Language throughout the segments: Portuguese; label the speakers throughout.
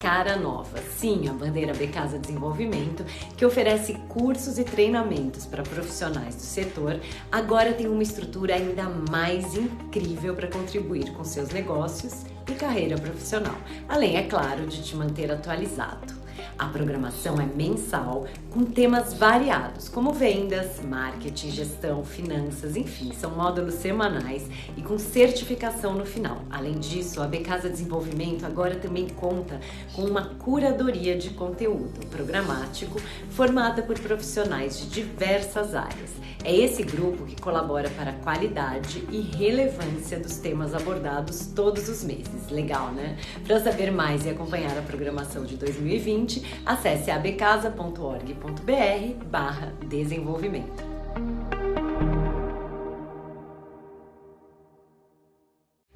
Speaker 1: cara nova. Sim, a Bandeira Becasa Desenvolvimento, que oferece cursos e treinamentos para profissionais do setor, agora tem uma estrutura ainda mais incrível para contribuir com seus negócios e carreira profissional, além, é claro, de te manter atualizado. A programação é mensal, com temas variados, como vendas, marketing, gestão, finanças, enfim, são módulos semanais e com certificação no final. Além disso, a Becasa Desenvolvimento agora também conta com uma curadoria de conteúdo programático formada por profissionais de diversas áreas. É esse grupo que colabora para a qualidade e relevância dos temas abordados todos os meses. Legal, né? Para saber mais e acompanhar a programação de 2020, acesse abcasa.org.br/desenvolvimento.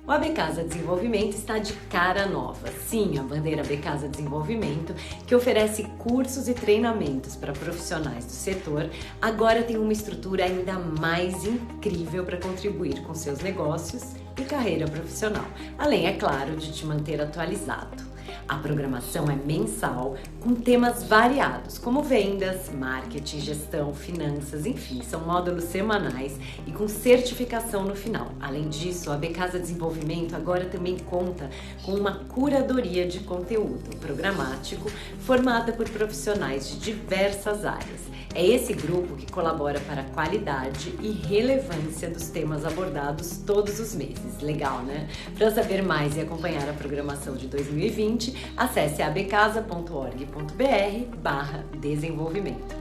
Speaker 1: O Becasa Desenvolvimento está de cara nova. Sim, a Bandeira Becasa Desenvolvimento, que oferece cursos e treinamentos para profissionais do setor, agora tem uma estrutura ainda mais incrível para contribuir com seus negócios e carreira profissional, além, é claro, de te manter atualizado. A programação é mensal, com temas variados, como vendas, marketing, gestão, finanças, enfim, são módulos semanais e com certificação no final. Além disso, a Becasa Desenvolvimento agora também conta com uma curadoria de conteúdo programático formada por profissionais de diversas áreas. É esse grupo que colabora para a qualidade e relevância dos temas abordados todos os meses. Legal, né? Para saber mais e acompanhar a programação de 2020, acesse abcasa.org.br/desenvolvimento.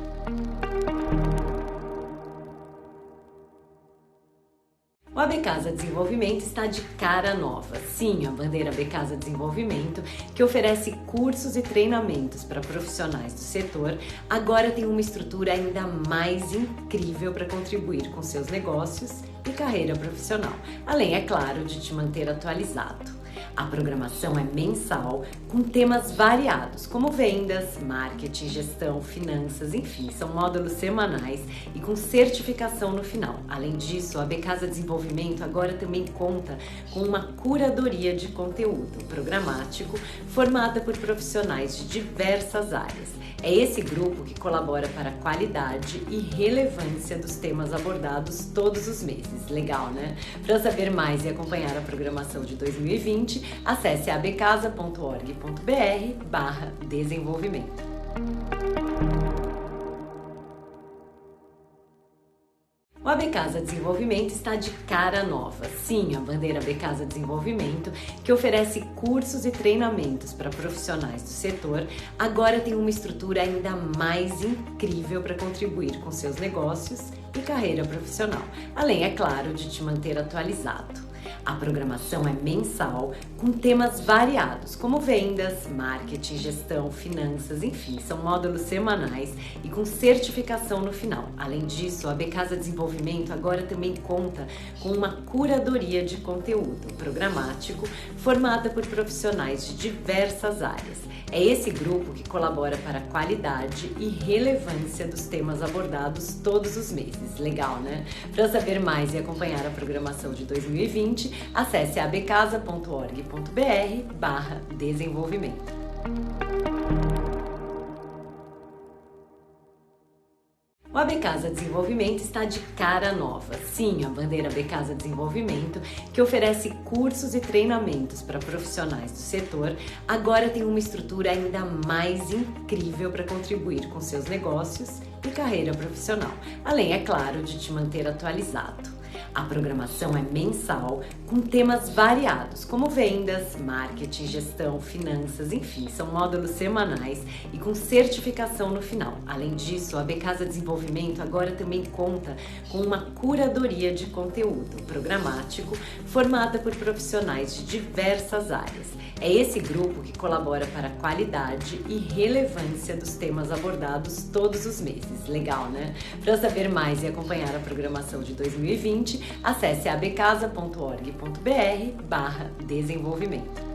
Speaker 1: O Becasa Desenvolvimento está de cara nova. Sim, a Bandeira Becasa Desenvolvimento, que oferece cursos e treinamentos para profissionais do setor, agora tem uma estrutura ainda mais incrível para contribuir com seus negócios e carreira profissional, além, é claro, de te manter atualizado. A programação é mensal, com temas variados, como vendas, marketing, gestão, finanças, enfim, são módulos semanais e com certificação no final. Além disso, a Becasa Desenvolvimento agora também conta com uma curadoria de conteúdo programático formada por profissionais de diversas áreas. É esse grupo que colabora para a qualidade e relevância dos temas abordados todos os meses. Legal, né? Para saber mais e acompanhar a programação de 2020, acesse abcasa.org.br/desenvolvimento. O Becasa Desenvolvimento está de cara nova. Sim, a Bandeira Becasa Desenvolvimento, que oferece cursos e treinamentos para profissionais do setor, agora tem uma estrutura ainda mais incrível para contribuir com seus negócios e carreira profissional, além, é claro, de te manter atualizado. A programação é mensal, com temas variados, como vendas, marketing, gestão, finanças, enfim, são módulos semanais e com certificação no final. Além disso, a Becasa Desenvolvimento agora também conta com uma curadoria de conteúdo programático formada por profissionais de diversas áreas. É esse grupo que colabora para a qualidade e relevância dos temas abordados todos os meses. Legal, né? Para saber mais e acompanhar a programação de 2020, acesse abcasa.org.br/desenvolvimento. O Becasa Desenvolvimento está de cara nova. Sim, a Bandeira Becasa Desenvolvimento, que oferece cursos e treinamentos para profissionais do setor, agora tem uma estrutura ainda mais incrível para contribuir com seus negócios e carreira profissional, além, é claro, de te manter atualizado. A programação é mensal, com temas variados, como vendas, marketing, gestão, finanças, enfim, são módulos semanais e com certificação no final. Além disso, a Becasa Desenvolvimento agora também conta com uma curadoria de conteúdo programático formada por profissionais de diversas áreas. É esse grupo que colabora para a qualidade e relevância dos temas abordados todos os meses. Legal, né? Para saber mais e acompanhar a programação de 2020, acesse abcasa.org.br/desenvolvimento.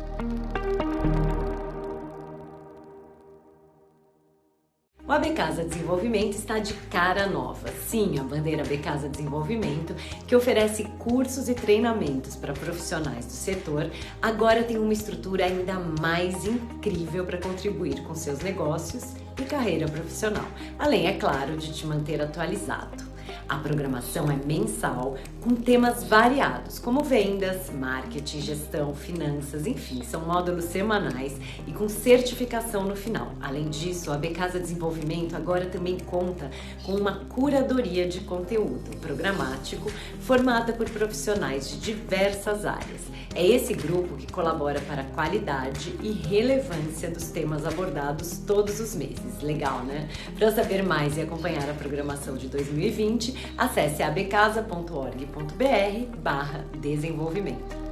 Speaker 1: O O AB Casa Desenvolvimento está de cara nova. Sim, a bandeira AB Casa Desenvolvimento, que oferece cursos e treinamentos para profissionais do setor, agora tem uma estrutura ainda mais incrível para contribuir com seus negócios e carreira profissional, além, é claro, de te manter atualizado. A programação é mensal, com temas variados, como vendas, marketing, gestão, finanças, enfim, são módulos semanais e com certificação no final. Além disso, a AB Casa Desenvolvimento agora também conta com uma curadoria de conteúdo programático formada por profissionais de diversas áreas. É esse grupo que colabora para a qualidade e relevância dos temas abordados todos os meses. Legal, né? Para saber mais e acompanhar a programação de 2020, acesse abcasa.org.br/desenvolvimento.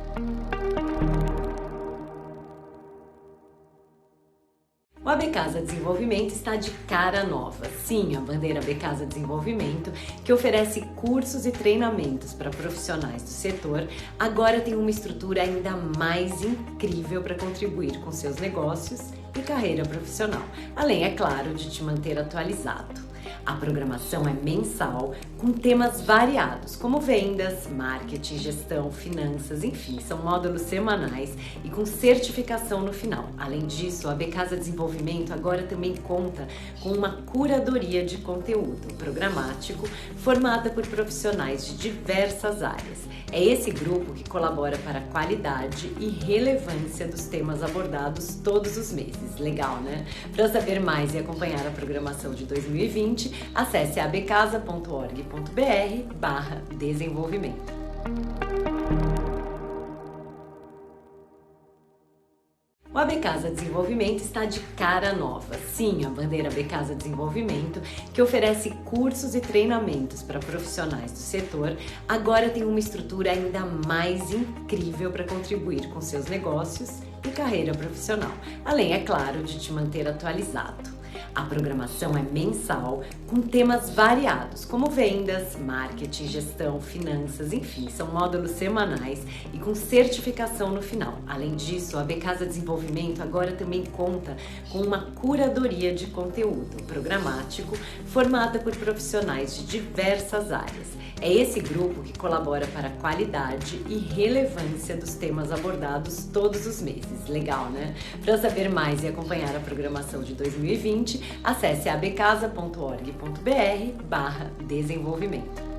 Speaker 1: O AB Casa Desenvolvimento está de cara nova. Sim, a bandeira AB Casa Desenvolvimento, que oferece cursos e treinamentos para profissionais do setor, agora tem uma estrutura ainda mais incrível para contribuir com seus negócios e carreira profissional, além, é claro, de te manter atualizado. A programação é mensal, com temas variados, como vendas, marketing, gestão, finanças, enfim, são módulos semanais e com certificação no final. Além disso, a AB Casa Desenvolvimento agora também conta com uma curadoria de conteúdo programático formada por profissionais de diversas áreas. É esse grupo que colabora para a qualidade e relevância dos temas abordados todos os meses. Legal, né? Para saber mais e acompanhar a programação de 2020, acesse abcasa.org.br/desenvolvimento. O AB Casa Desenvolvimento está de cara nova. Sim, a bandeira AB Casa Desenvolvimento, que oferece cursos e treinamentos para profissionais do setor, agora tem uma estrutura ainda mais incrível para contribuir com seus negócios e carreira profissional, além, é claro, de te manter atualizado. A programação é mensal, com temas variados, como vendas, marketing, gestão, finanças, enfim, são módulos semanais e com certificação no final. Além disso, a AB Casa Desenvolvimento agora também conta com uma curadoria de conteúdo programático formada por profissionais de diversas áreas. É esse grupo que colabora para a qualidade e relevância dos temas abordados todos os meses. Legal, né? Para saber mais e acompanhar a programação de 2020, acesse abcasa.org.br/desenvolvimento.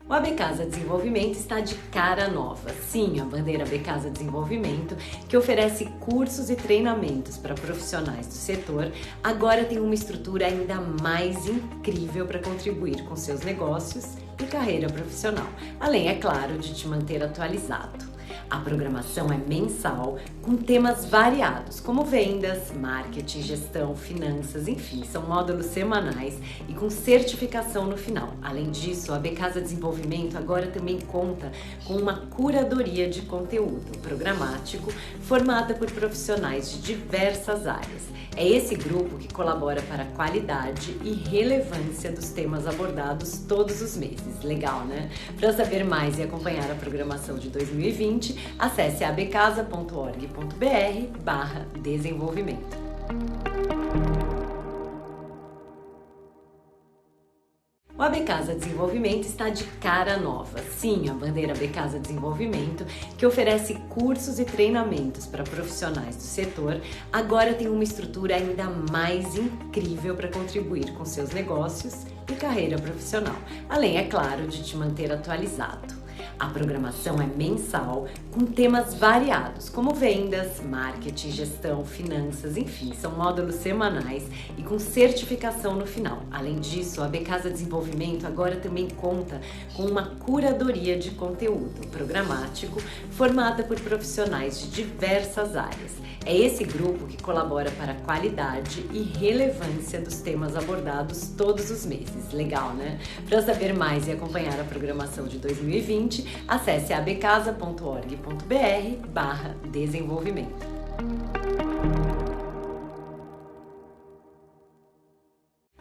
Speaker 1: O AB Casa Desenvolvimento está de cara nova. Sim, a bandeira AB Casa Desenvolvimento, que oferece cursos e treinamentos para profissionais do setor, agora tem uma estrutura ainda mais incrível para contribuir com seus negócios e carreira profissional, além, é claro, de te manter atualizado. A programação é mensal, com temas variados, como vendas, marketing, gestão, finanças, enfim, são módulos semanais e com certificação no final. Além disso, a AB Casa Desenvolvimento agora também conta com uma curadoria de conteúdo programático formada por profissionais de diversas áreas. É esse grupo que colabora para a qualidade e relevância dos temas abordados todos os meses. Legal, né? Para saber mais e acompanhar a programação de 2020, acesse abcasa.org.br/desenvolvimento. O AB Casa Desenvolvimento está de cara nova. Sim, a bandeira AB Casa Desenvolvimento, que oferece cursos e treinamentos para profissionais do setor, agora tem uma estrutura ainda mais incrível para contribuir com seus negócios e carreira profissional, além, é claro, de te manter atualizado. A programação é mensal, com temas variados, como vendas, marketing, gestão, finanças, enfim, são módulos semanais e com certificação no final. Além disso, a AB Casa Desenvolvimento agora também conta com uma curadoria de conteúdo programático formada por profissionais de diversas áreas. É esse grupo que colabora para a qualidade e relevância dos temas abordados todos os meses. Legal, né? Para saber mais e acompanhar a programação de 2020, acesse abcasa.org.br/desenvolvimento.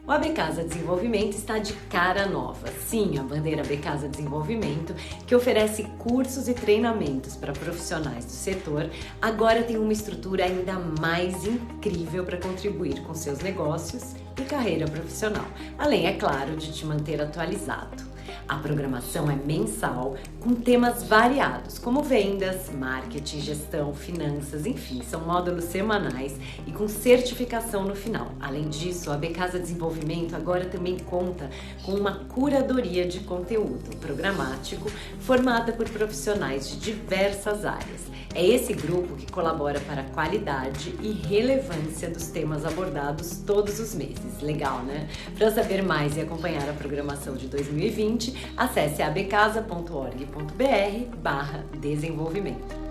Speaker 1: O AB Casa Desenvolvimento está de cara nova. Sim, a bandeira AB Casa Desenvolvimento, que oferece cursos e treinamentos para profissionais do setor, agora tem uma estrutura ainda mais incrível para contribuir com seus negócios e carreira profissional, além, é claro, de te manter atualizado. A programação é mensal, com temas variados, como vendas, marketing, gestão, finanças, enfim, são módulos semanais e com certificação no final. Além disso, a AB Casa Desenvolvimento agora também conta com uma curadoria de conteúdo programático formada por profissionais de diversas áreas. É esse grupo que colabora para a qualidade e relevância dos temas abordados todos os meses. Legal, né? Para saber mais e acompanhar a programação de 2020, acesse abcasa.org.br/desenvolvimento.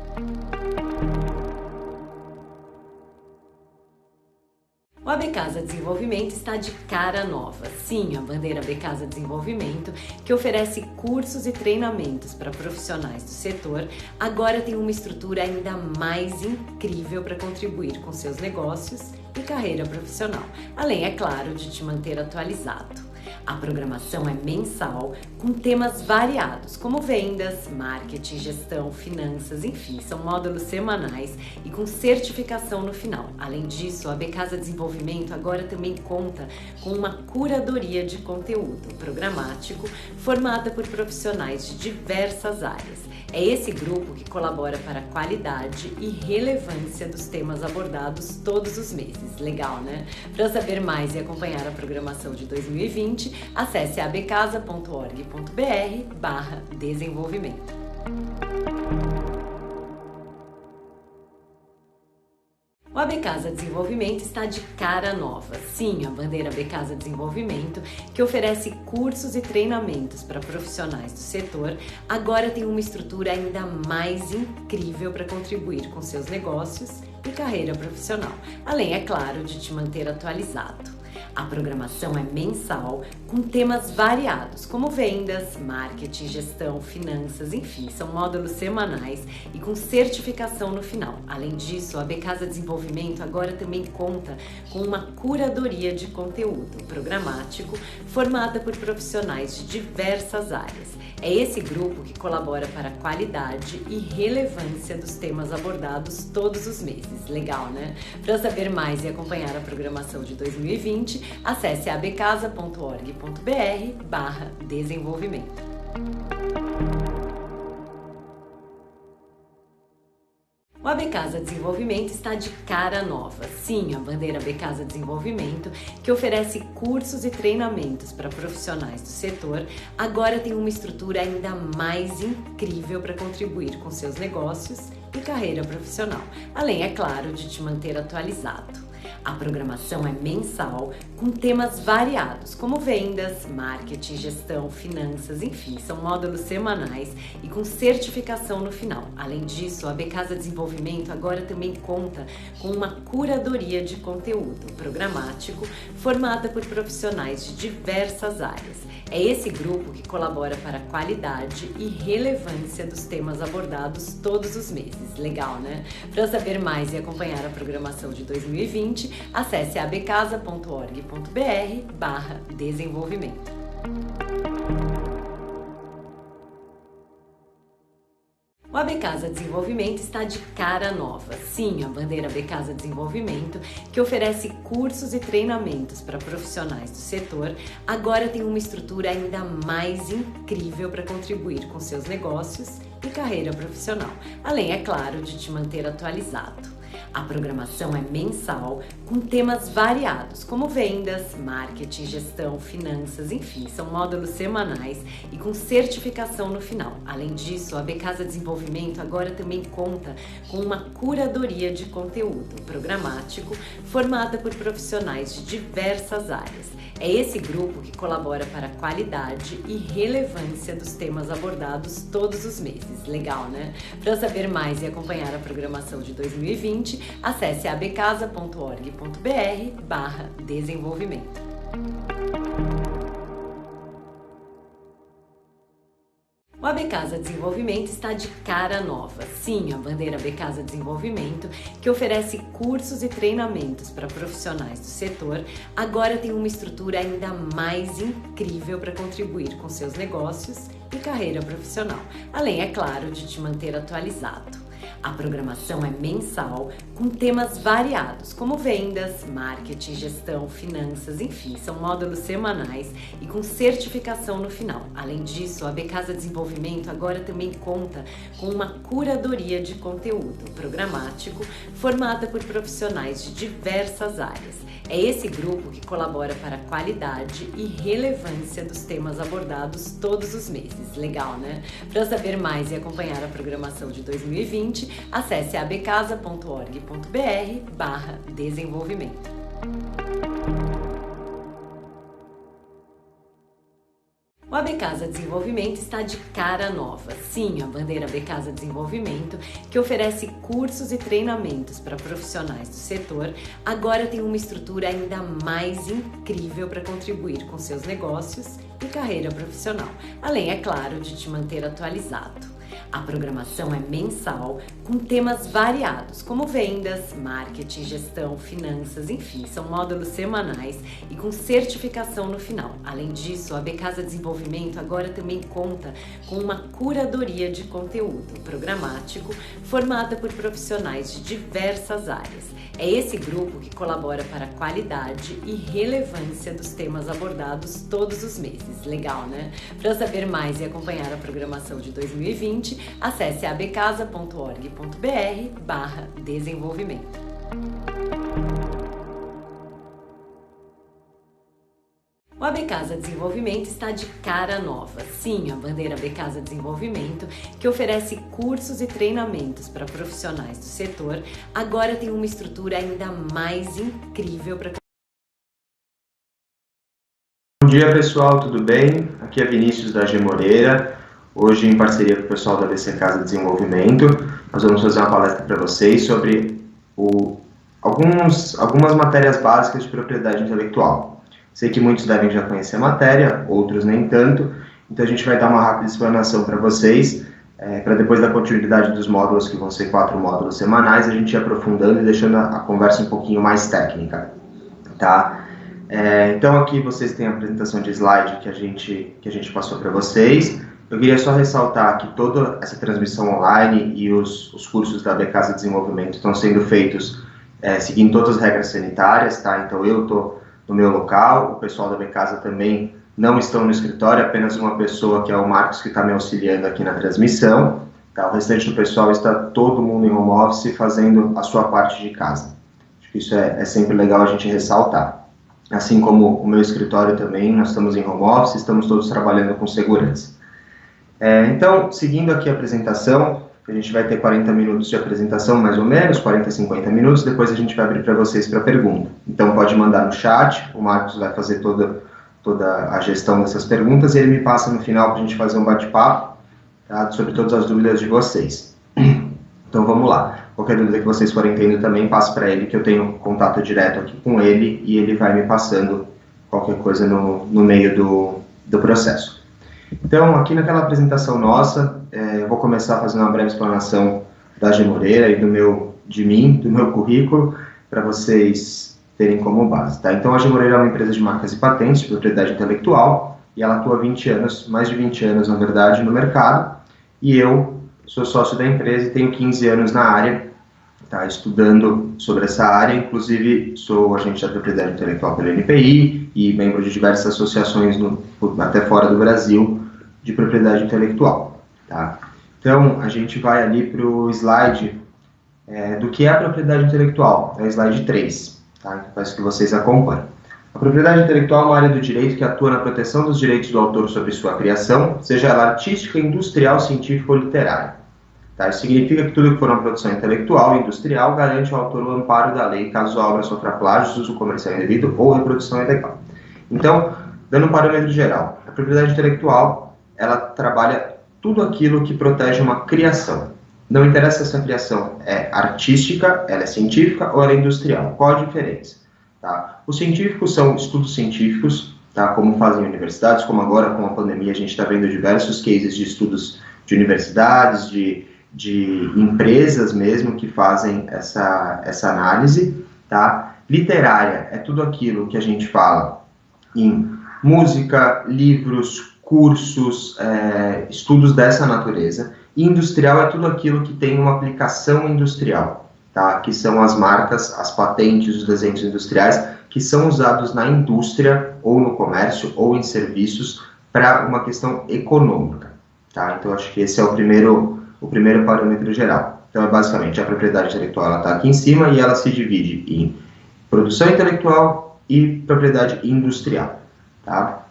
Speaker 1: O AB Casa Desenvolvimento está de cara nova. Sim, a bandeira AB Casa Desenvolvimento, que oferece cursos e treinamentos para profissionais do setor, agora tem uma estrutura ainda mais incrível para contribuir com seus negócios e carreira profissional, além, é claro, de te manter atualizado. A programação é mensal, com temas variados, como vendas, marketing, gestão, finanças, enfim, são módulos semanais e com certificação no final. Além disso, a AB Casa Desenvolvimento agora também conta com uma curadoria de conteúdo programático formada por profissionais de diversas áreas. É esse grupo que colabora para a qualidade e relevância dos temas abordados todos os meses. Legal, né? Para saber mais e acompanhar a programação de 2020, acesse abcasa.org.br/desenvolvimento. O AB Casa Desenvolvimento está de cara nova. Sim, a bandeira AB Casa Desenvolvimento, que oferece cursos e treinamentos para profissionais do setor, agora tem uma estrutura ainda mais incrível para contribuir com seus negócios e carreira profissional, além, é claro, de te manter atualizado. A programação é mensal, com temas variados, como vendas, marketing, gestão, finanças, enfim, são módulos semanais e com certificação no final. Além disso, a AB Casa Desenvolvimento agora também conta com uma curadoria de conteúdo programático formada por profissionais de diversas áreas. É esse grupo que colabora para a qualidade e relevância dos temas abordados todos os meses. Legal, né? Para saber mais e acompanhar a programação de 2020, acesse abcasa.org.br/desenvolvimento. O AB Casa Desenvolvimento está de cara nova. Sim, a bandeira AB Casa Desenvolvimento, que oferece cursos e treinamentos para profissionais do setor, agora tem uma estrutura ainda mais incrível para contribuir com seus negócios e carreira profissional, além, é claro, de te manter atualizado. A programação é mensal, com temas variados, como vendas, marketing, gestão, finanças, enfim, são módulos semanais e com certificação no final. Além disso, a AB Casa Desenvolvimento agora também conta com uma curadoria de conteúdo programático formada por profissionais de diversas áreas. É esse grupo que colabora para a qualidade e relevância dos temas abordados todos os meses. Legal, né? Para saber mais e acompanhar a programação de 2020, acesse abcasa.org.br/desenvolvimento. O AB Casa Desenvolvimento está de cara nova. Sim, a bandeira AB Casa Desenvolvimento, que oferece cursos e treinamentos para profissionais do setor, agora tem uma estrutura ainda mais incrível para contribuir com seus negócios e carreira profissional, além, é claro, de te manter atualizado. A programação é mensal, com temas variados, como vendas, marketing, gestão, finanças, enfim, são módulos semanais e com certificação no final. Além disso, a AB Casa Desenvolvimento agora também conta com uma curadoria de conteúdo programático formada por profissionais de diversas áreas. É esse grupo que colabora para a qualidade e relevância dos temas abordados todos os meses. Legal, né? Para saber mais e acompanhar a programação de 2020, acesse abcasa.org.br/desenvolvimento. O O AB Casa Desenvolvimento está de cara nova. Sim, a bandeira AB Casa Desenvolvimento, que oferece cursos e treinamentos para profissionais do setor, agora tem uma estrutura ainda mais incrível para contribuir com seus negócios e carreira profissional, além, é claro, de te manter atualizado. A programação é mensal, com temas variados, como vendas, marketing, gestão, finanças, enfim, são módulos semanais e com certificação no final. Além disso, a AB Casa Desenvolvimento agora também conta com uma curadoria de conteúdo programático formada por profissionais de diversas áreas. É esse grupo que colabora para a qualidade e relevância dos temas abordados todos os meses. Legal, né? Para saber mais e acompanhar a programação de 2020, acesse abcasa.org.br/desenvolvimento. O AB Casa Desenvolvimento está de cara nova. Sim, a bandeira AB Casa Desenvolvimento, que oferece cursos e treinamentos para profissionais do setor, agora tem uma estrutura ainda mais incrível para contribuir com seus negócios e carreira profissional, além, é claro, de te manter atualizado. A programação é mensal, com temas variados, como vendas, marketing, gestão, finanças, enfim, são módulos semanais e com certificação no final. Além disso, a AB Casa Desenvolvimento agora também conta com uma curadoria de conteúdo programático formada por profissionais de diversas áreas. É esse grupo que colabora para a qualidade e relevância dos temas abordados todos os meses. Legal, né? Para saber mais e acompanhar a programação de 2020, acesse abcasa.org.br/desenvolvimento. O AB Casa Desenvolvimento está de cara nova. Sim, a bandeira AB Casa Desenvolvimento, que oferece cursos e treinamentos para profissionais do setor, agora tem uma estrutura ainda mais incrível para...
Speaker 2: Bom dia, pessoal, tudo bem? Aqui é Vinícius da G Moreira. Hoje, em parceria com o pessoal da ABC Casa Desenvolvimento, nós vamos fazer uma palestra para vocês sobre algumas matérias básicas de propriedade intelectual. Sei que muitos devem já conhecer a matéria, outros nem tanto, então a gente vai dar uma rápida explanação para vocês, para depois da continuidade dos módulos, que vão ser 4 módulos semanais, a gente ir aprofundando e deixando a conversa um pouquinho mais técnica, tá? Então aqui vocês têm a apresentação de slide que a gente passou para vocês. Eu queria só ressaltar que toda essa transmissão online e os cursos da AB Casa Desenvolvimento estão sendo feitos seguindo todas as regras sanitárias, tá? Então eu estou no meu local, o pessoal da AB Casa também não estão no escritório, apenas uma pessoa, que é o Marcos, que está me auxiliando aqui na transmissão, tá? O restante do pessoal está todo mundo em home office fazendo a sua parte de casa. Acho que isso é sempre legal a gente ressaltar. Assim como o meu escritório também, nós estamos em home office, estamos todos trabalhando com segurança. Então, seguindo aqui a apresentação, a gente vai ter 40 minutos de apresentação, mais ou menos, 40, 50 minutos, depois a gente vai abrir para vocês para pergunta. Então, pode mandar no chat, o Marcos vai fazer toda a gestão dessas perguntas e ele me passa no final para a gente fazer um bate-papo, tá, sobre todas as dúvidas de vocês. Então, vamos lá. Qualquer dúvida que vocês forem tendo também, passe para ele, que eu tenho contato direto aqui com ele e ele vai me passando qualquer coisa no meio do processo. Então, aqui naquela apresentação nossa, eu vou começar fazendo uma breve explanação da G Moreira e do meu currículo, para vocês terem como base, tá? Então, a G Moreira é uma empresa de marcas e patentes de propriedade intelectual e ela atua há 20 anos, mais de 20 anos, na verdade, no mercado, e eu sou sócio da empresa e tenho 15 anos na área, tá, estudando sobre essa área, inclusive sou agente da propriedade intelectual pela NPI e membro de diversas associações até fora do Brasil de propriedade intelectual, tá? Então, a gente vai ali para o slide do que é a propriedade intelectual, é o slide 3, tá? Então, peço que vocês acompanhem. A propriedade intelectual é uma área do direito que atua na proteção dos direitos do autor sobre sua criação, seja ela artística, industrial, científica ou literária. Tá? Isso significa que tudo que for uma produção intelectual e industrial garante ao autor o amparo da lei caso a obra sofra plágio, uso comercial indevido ou reprodução ilegal. Então, dando um parâmetro geral, a propriedade intelectual ela trabalha tudo aquilo que protege uma criação. Não interessa se a criação é artística, ela é científica ou ela é industrial. Qual a diferença? Tá? Os científicos são estudos científicos tá? Como fazem universidades, como agora com a pandemia a gente está vendo diversos cases de estudos de universidades, de empresas mesmo que fazem essa análise, tá? Literária é tudo aquilo que a gente fala em música, livros, cursos, estudos dessa natureza. E industrial é tudo aquilo que tem uma aplicação industrial, tá? Que são as marcas, as patentes, os desenhos industriais, que são usados na indústria, ou no comércio, ou em serviços, para uma questão econômica, tá? Então, acho que esse é o primeiro parâmetro geral. Então, é basicamente, a propriedade intelectual está aqui em cima e ela se divide em produção intelectual e propriedade industrial, tá?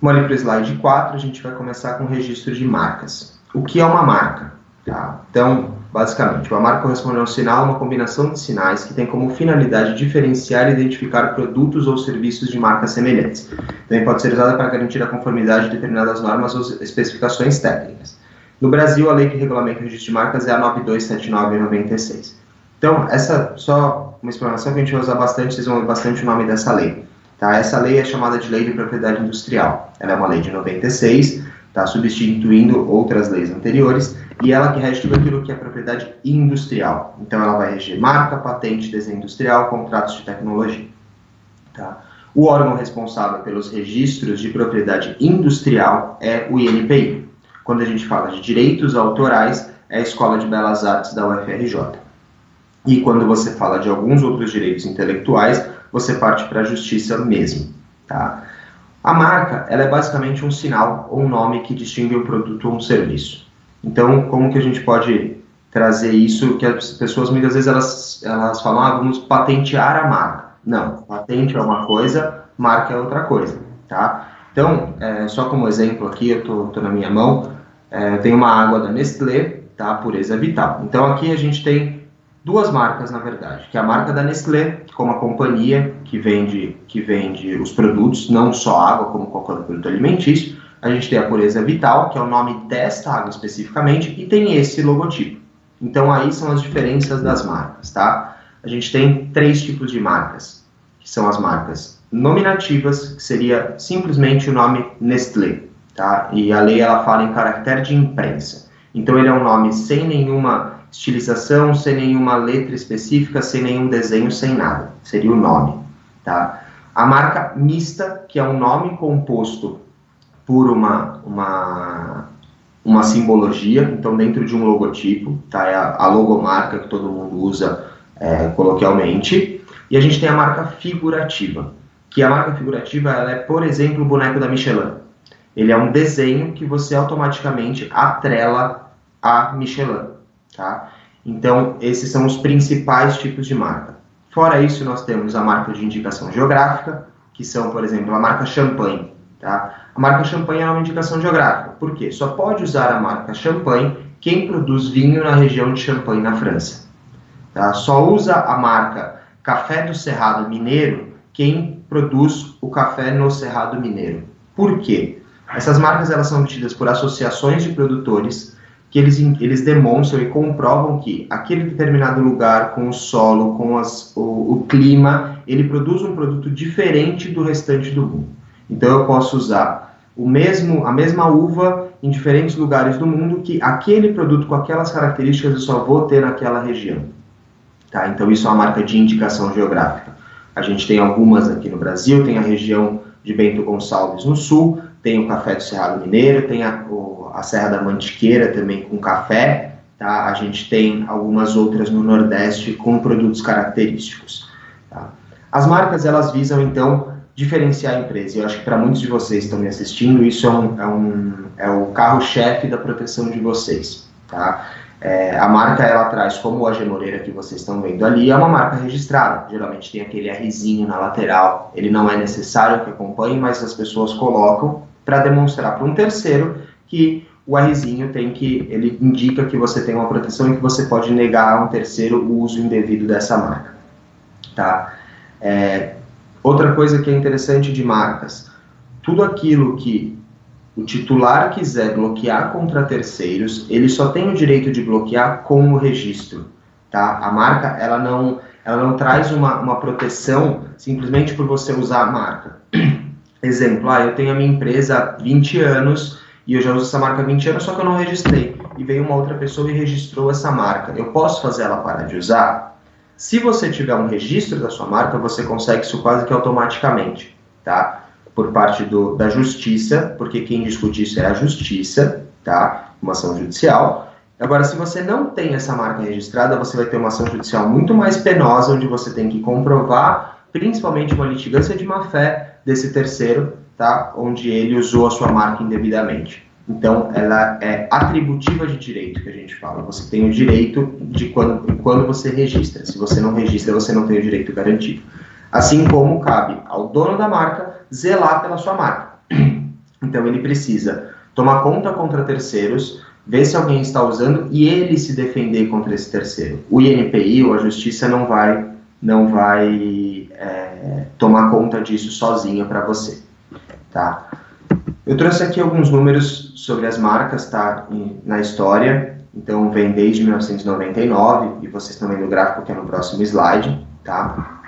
Speaker 2: Vamos ali para o slide 4, a gente vai começar com o registro de marcas. O que é uma marca? Tá? Então, basicamente, uma marca corresponde a um sinal, uma combinação de sinais que tem como finalidade diferenciar e identificar produtos ou serviços de marcas semelhantes. Também pode ser usada para garantir a conformidade de determinadas normas ou especificações técnicas. No Brasil, a lei que regulamenta o registro de marcas é a 9279/96. Então, essa só uma explanação que a gente vai usar bastante, vocês vão ver bastante o nome dessa lei. Tá? Essa lei é chamada de Lei de Propriedade Industrial. Ela é uma lei de 96, tá? Substituindo outras leis anteriores, e ela que rege tudo aquilo que é propriedade industrial. Então, ela vai reger marca, patente, desenho industrial, contratos de tecnologia. Tá? O órgão responsável pelos registros de propriedade industrial é o INPI. Quando a gente fala de direitos autorais, é a Escola de Belas Artes da UFRJ. E quando você fala de alguns outros direitos intelectuais, você parte para a justiça mesmo, tá? A marca, ela é basicamente um sinal ou um nome que distingue um produto ou um serviço. Então, como que a gente pode trazer isso, que as pessoas muitas vezes elas falam, vamos patentear a marca. Não, patente é uma coisa, marca é outra coisa, tá? Então, só como exemplo aqui, eu tô na minha mão, tem uma água da Nestlé, tá? Pureza Vital. Então, aqui a gente tem duas marcas, na verdade, que é a marca da Nestlé, como a companhia que vende os produtos, não só água, como qualquer produto alimentício. A gente tem a Pureza Vital, que é o nome desta água especificamente, e tem esse logotipo. Então, aí são as diferenças das marcas, tá? A gente tem 3 tipos de marcas, que são as marcas nominativas, que seria simplesmente o nome Nestlé, tá? E a lei, ela fala em caractere de imprensa. Então, ele é um nome sem nenhuma estilização, sem nenhuma letra específica, sem nenhum desenho, sem nada. Seria o nome, tá? A marca mista, que é um nome composto por uma simbologia, então dentro de um logotipo, tá? É a logomarca que todo mundo usa coloquialmente. E a gente tem a marca figurativa, que a marca figurativa, ela é, por exemplo, o boneco da Michelin. Ele é um desenho que você automaticamente atrela a Michelin. Tá? Então, esses são os principais tipos de marca. Fora isso, nós temos a marca de indicação geográfica, que são, por exemplo, a marca Champagne. Tá? A marca Champagne é uma indicação geográfica. Por quê? Só pode usar a marca Champagne quem produz vinho na região de Champagne, na França. Tá? Só usa a marca Café do Cerrado Mineiro quem produz o café no Cerrado Mineiro. Por quê? Essas marcas, elas são obtidas por associações de produtores que eles demonstram e comprovam que aquele determinado lugar, com o solo, com o clima, ele produz um produto diferente do restante do mundo. Então, eu posso usar a mesma uva em diferentes lugares do mundo, que aquele produto com aquelas características eu só vou ter naquela região. Tá? Então, isso é uma marca de indicação geográfica. A gente tem algumas aqui no Brasil, tem a região de Bento Gonçalves no sul, tem o Café do Cerrado Mineiro, tem a Serra da Mantiqueira também com café, tá? A gente tem algumas outras no Nordeste com produtos característicos. Tá? As marcas, elas visam, então, diferenciar a empresa. Eu acho que para muitos de vocês que estão me assistindo, isso é o carro-chefe da proteção de vocês. Tá? A marca, ela traz, como o AG Moreira que vocês estão vendo ali, é uma marca registrada. Geralmente tem aquele Rzinho na lateral. Ele não é necessário que acompanhe, mas as pessoas colocam para demonstrar para um terceiro que o Rzinho ele indica que você tem uma proteção e que você pode negar a um terceiro o uso indevido dessa marca. Tá? Outra coisa que é interessante de marcas, tudo aquilo que o titular quiser bloquear contra terceiros, ele só tem o direito de bloquear com o registro. Tá? A marca, ela não traz uma proteção simplesmente por você usar a marca. Exemplo, eu tenho a minha empresa há 20 anos e eu já uso essa marca há 20 anos, só que eu não registrei. E veio uma outra pessoa e registrou essa marca. Eu posso fazer ela parar de usar? Se você tiver um registro da sua marca, você consegue isso quase que automaticamente, tá? Por parte da justiça, porque quem discute isso é a justiça, tá? Uma ação judicial. Agora, se você não tem essa marca registrada, você vai ter uma ação judicial muito mais penosa, onde você tem que comprovar, principalmente uma litigância de má-fé desse terceiro, tá? Onde ele usou a sua marca indevidamente. Então, ela é atributiva de direito, que a gente fala. Você tem o direito de quando você registra. Se você não registra, você não tem o direito garantido. Assim como cabe ao dono da marca zelar pela sua marca. Então, ele precisa tomar conta contra terceiros, ver se alguém está usando e ele se defender contra esse terceiro. O INPI ou a justiça não vai tomar conta disso sozinha para você, tá? Eu trouxe aqui alguns números sobre as marcas, tá, na história. Então, vem desde 1999, e vocês estão vendo o gráfico que é no próximo slide, tá?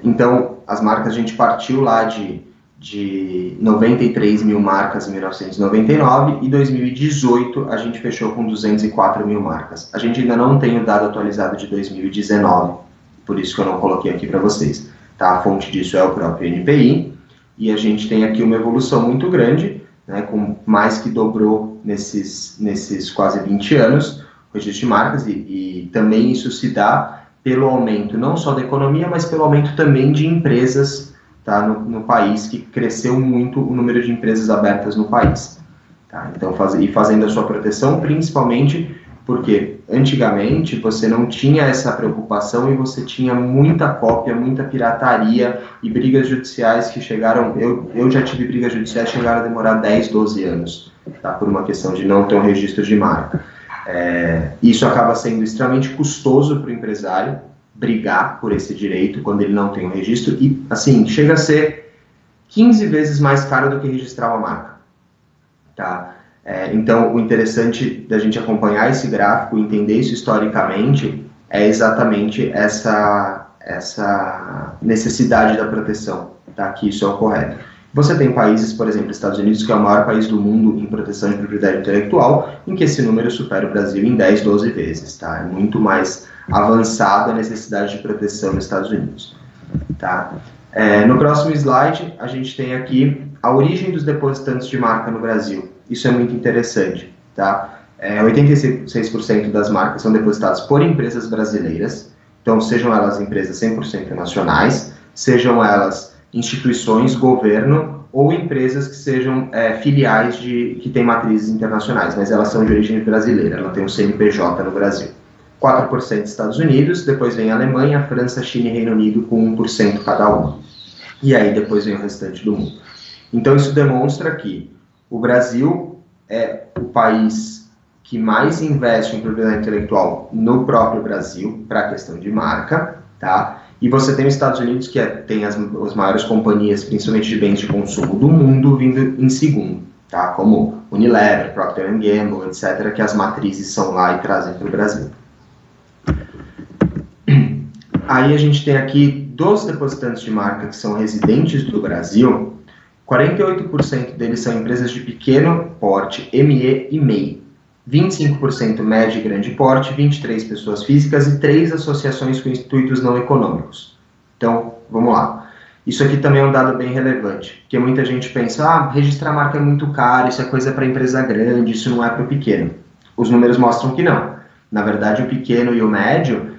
Speaker 2: Então, as marcas, a gente partiu lá de 93 mil marcas em 1999, e 2018 a gente fechou com 204 mil marcas. A gente ainda não tem o dado atualizado de 2019, por isso que eu não coloquei aqui para vocês, tá? A fonte disso é o próprio NPI, e a gente tem aqui uma evolução muito grande, né, com mais que dobrou nesses quase 20 anos, o registro de marcas, e também isso se dá pelo aumento não só da economia, mas pelo aumento também de empresas, tá, no país, que cresceu muito o número de empresas abertas no país. Tá? Então, fazendo a sua proteção, principalmente porque antigamente você não tinha essa preocupação e você tinha muita cópia, muita pirataria e brigas judiciais que chegaram, eu já tive brigas judiciais que chegaram a demorar 10, 12 anos, tá? Por uma questão de não ter um registro de marca. Isso acaba sendo extremamente custoso para o empresário brigar por esse direito quando ele não tem um registro e, assim, chega a ser 15 vezes mais caro do que registrar uma marca, tá? Então, o interessante da gente acompanhar esse gráfico, entender isso historicamente, é exatamente essa necessidade da proteção, tá? Que isso é o correto. Você tem países, por exemplo, Estados Unidos, que é o maior país do mundo em proteção de propriedade intelectual, em que esse número supera o Brasil em 10, 12 vezes, tá? É muito mais avançada a necessidade de proteção nos Estados Unidos, tá? No próximo slide, a gente tem aqui a origem dos depositantes de marca no Brasil. Isso é muito interessante, tá? 86% das marcas são depositadas por empresas brasileiras, então sejam elas empresas 100% nacionais, sejam elas instituições, governo, ou empresas que sejam filiais que têm matrizes internacionais, mas elas são de origem brasileira, ela tem um CNPJ no Brasil. 4% Estados Unidos, depois vem a Alemanha, França, China e Reino Unido com 1% cada um. E aí depois vem o restante do mundo. Então isso demonstra que o Brasil é o país que mais investe em propriedade intelectual no próprio Brasil, para a questão de marca, tá? E você tem os Estados Unidos, que tem as maiores companhias, principalmente de bens de consumo do mundo, vindo em segundo, tá? Como Unilever, Procter & Gamble, etc., que as matrizes são lá e trazem para o Brasil. Aí a gente tem aqui dos depositantes de marca que são residentes do Brasil, 48% deles são empresas de pequeno porte, ME e MEI, 25% médio e grande porte, 23 pessoas físicas e 3 associações com intuitos não econômicos. Então, vamos lá. Isso aqui também é um dado bem relevante, porque muita gente pensa, registrar marca é muito caro, isso é coisa para empresa grande, isso não é para o pequeno. Os números mostram que não. Na verdade, o pequeno e o médio,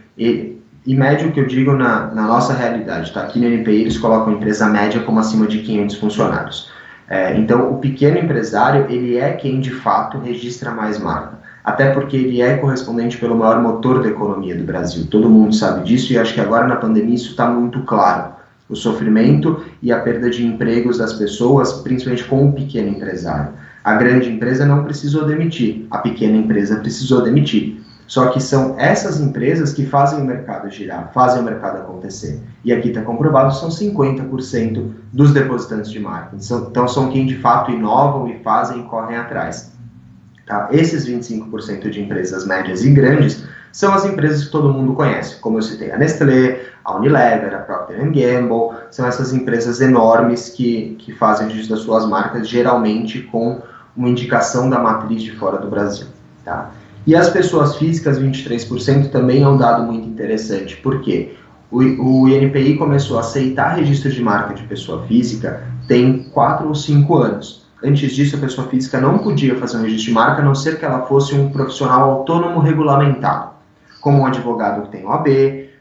Speaker 2: e médio que eu digo na nossa realidade, tá? Aqui no NPI eles colocam a empresa média como acima de 500 funcionários. Então, o pequeno empresário, ele é quem de fato registra mais marca, até porque ele é correspondente pelo maior motor da economia do Brasil. Todo mundo sabe disso e acho que agora na pandemia isso está muito claro. O sofrimento e a perda de empregos das pessoas, principalmente com o pequeno empresário. A grande empresa não precisou demitir, a pequena empresa precisou demitir. Só que são essas empresas que fazem o mercado girar, fazem o mercado acontecer. E aqui está comprovado, são 50% dos depositantes de marca. Então são quem de fato inovam e fazem e correm atrás. Tá? Esses 25% de empresas médias e grandes são as empresas que todo mundo conhece, como eu citei, a Nestlé, a Unilever, a Procter & Gamble, são essas empresas enormes que fazem o registro das suas marcas, geralmente com uma indicação da matriz de fora do Brasil. Tá? E as pessoas físicas, 23%, também é um dado muito interessante, porque o INPI começou a aceitar registro de marca de pessoa física tem 4 ou 5 anos. Antes disso, a pessoa física não podia fazer um registro de marca, a não ser que ela fosse um profissional autônomo regulamentado, como um advogado que tem OAB,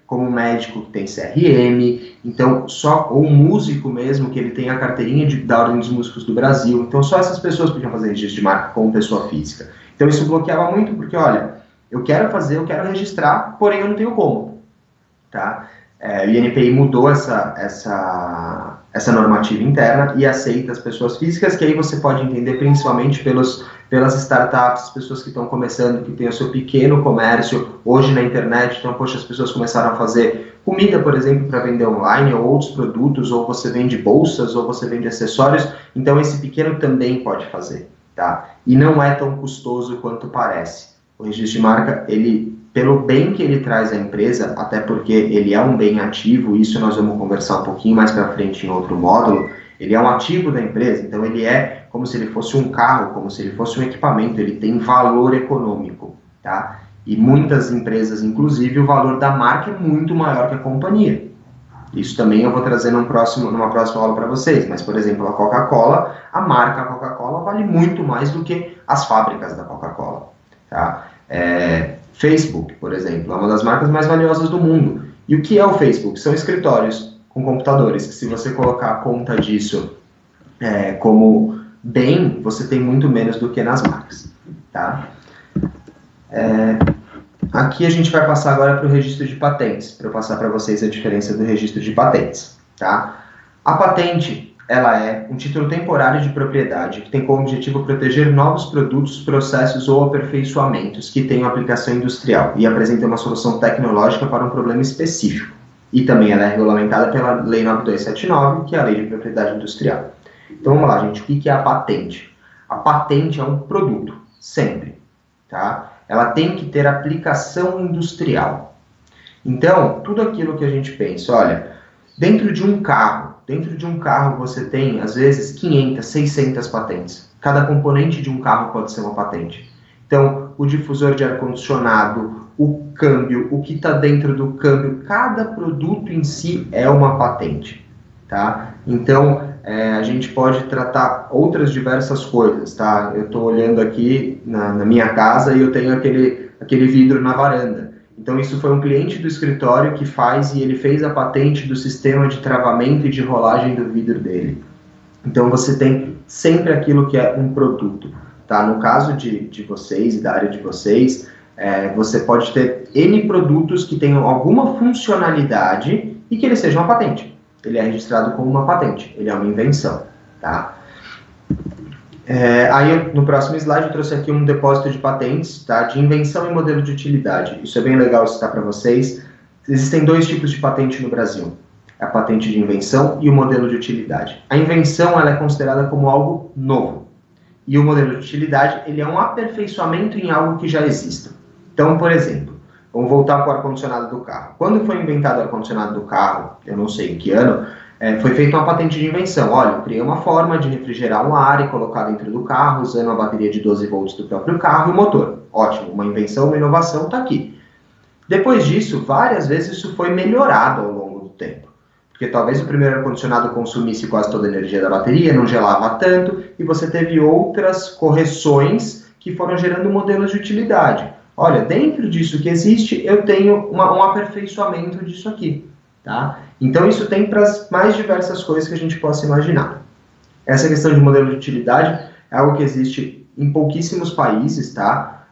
Speaker 2: como um médico que tem CRM, então ou um músico mesmo, que ele tem a carteirinha da Ordem dos Músicos do Brasil. Então só essas pessoas podiam fazer registro de marca como pessoa física. Então isso bloqueava muito, porque olha, eu quero registrar, porém eu não tenho como. Tá? O INPI mudou essa normativa interna e aceita as pessoas físicas, que aí você pode entender principalmente pelas startups, pessoas que estão começando, que têm o seu pequeno comércio hoje na internet. Então, poxa, as pessoas começaram a fazer comida, por exemplo, para vender online, ou outros produtos, ou você vende bolsas, ou você vende acessórios. Então, esse pequeno também pode fazer, tá? E não é tão custoso quanto parece. O registro de marca, pelo bem que ele traz à empresa, até porque ele é um bem ativo, isso nós vamos conversar um pouquinho mais para frente em outro módulo, ele é um ativo da empresa, então ele é como se ele fosse um carro, como se ele fosse um equipamento, ele tem valor econômico, tá? E muitas empresas, inclusive, o valor da marca é muito maior que a companhia. Isso também eu vou trazer numa próxima aula para vocês, mas, por exemplo, a Coca-Cola, a marca Coca-Cola vale muito mais do que as fábricas da Coca-Cola, tá? Facebook, por exemplo, é uma das marcas mais valiosas do mundo. E o que é o Facebook? São escritórios com computadores, que se você colocar a conta disso como bem, você tem muito menos do que nas marcas. Tá? Aqui a gente vai passar agora para o registro de patentes, para eu passar para vocês a diferença do registro de patentes. Tá? A patente, ela é um título temporário de propriedade que tem como objetivo proteger novos produtos, processos ou aperfeiçoamentos que tenham aplicação industrial e apresentem uma solução tecnológica para um problema específico. E também ela é regulamentada pela Lei 9279, que é a Lei de Propriedade Industrial. Então vamos lá, gente, o que é a patente? A patente é um produto, sempre. Tá? Ela tem que ter aplicação industrial. Então, tudo aquilo que a gente pensa, olha, dentro de um carro você tem, às vezes, 500, 600 patentes. Cada componente de um carro pode ser uma patente. Então, o difusor de ar-condicionado, o câmbio, o que está dentro do câmbio, cada produto em si é uma patente. Tá? Então, a gente pode tratar outras diversas coisas. Tá? Eu estou olhando aqui na minha casa e eu tenho aquele vidro na varanda. Então, isso foi um cliente do escritório que faz, e ele fez a patente do sistema de travamento e de rolagem do vidro dele. Então, você tem sempre aquilo que é um produto. Tá? No caso de vocês e da área de vocês, você pode ter N produtos que tenham alguma funcionalidade e que ele seja uma patente. Ele é registrado como uma patente, ele é uma invenção. Tá? Aí, no próximo slide, eu trouxe aqui um depósito de patentes, tá, de invenção e modelo de utilidade. Isso é bem legal citar para vocês. Existem 2 tipos de patente no Brasil. A patente de invenção e o modelo de utilidade. A invenção, ela é considerada como algo novo. E o modelo de utilidade, ele é um aperfeiçoamento em algo que já exista. Então, por exemplo, vamos voltar para o ar-condicionado do carro. Quando foi inventado o ar-condicionado do carro, eu não sei em que ano, foi feita uma patente de invenção. Olha, eu criei uma forma de refrigerar um ar e colocar dentro do carro, usando a bateria de 12 volts do próprio carro e o motor. Ótimo, uma invenção, uma inovação está aqui. Depois disso, várias vezes isso foi melhorado ao longo do tempo. Porque talvez o primeiro ar-condicionado consumisse quase toda a energia da bateria, não gelava tanto, e você teve outras correções que foram gerando modelos de utilidade. Olha, dentro disso que existe, eu tenho um aperfeiçoamento disso aqui. Tá? Então, isso tem para as mais diversas coisas que a gente possa imaginar. Essa questão de modelo de utilidade é algo que existe em pouquíssimos países, tá?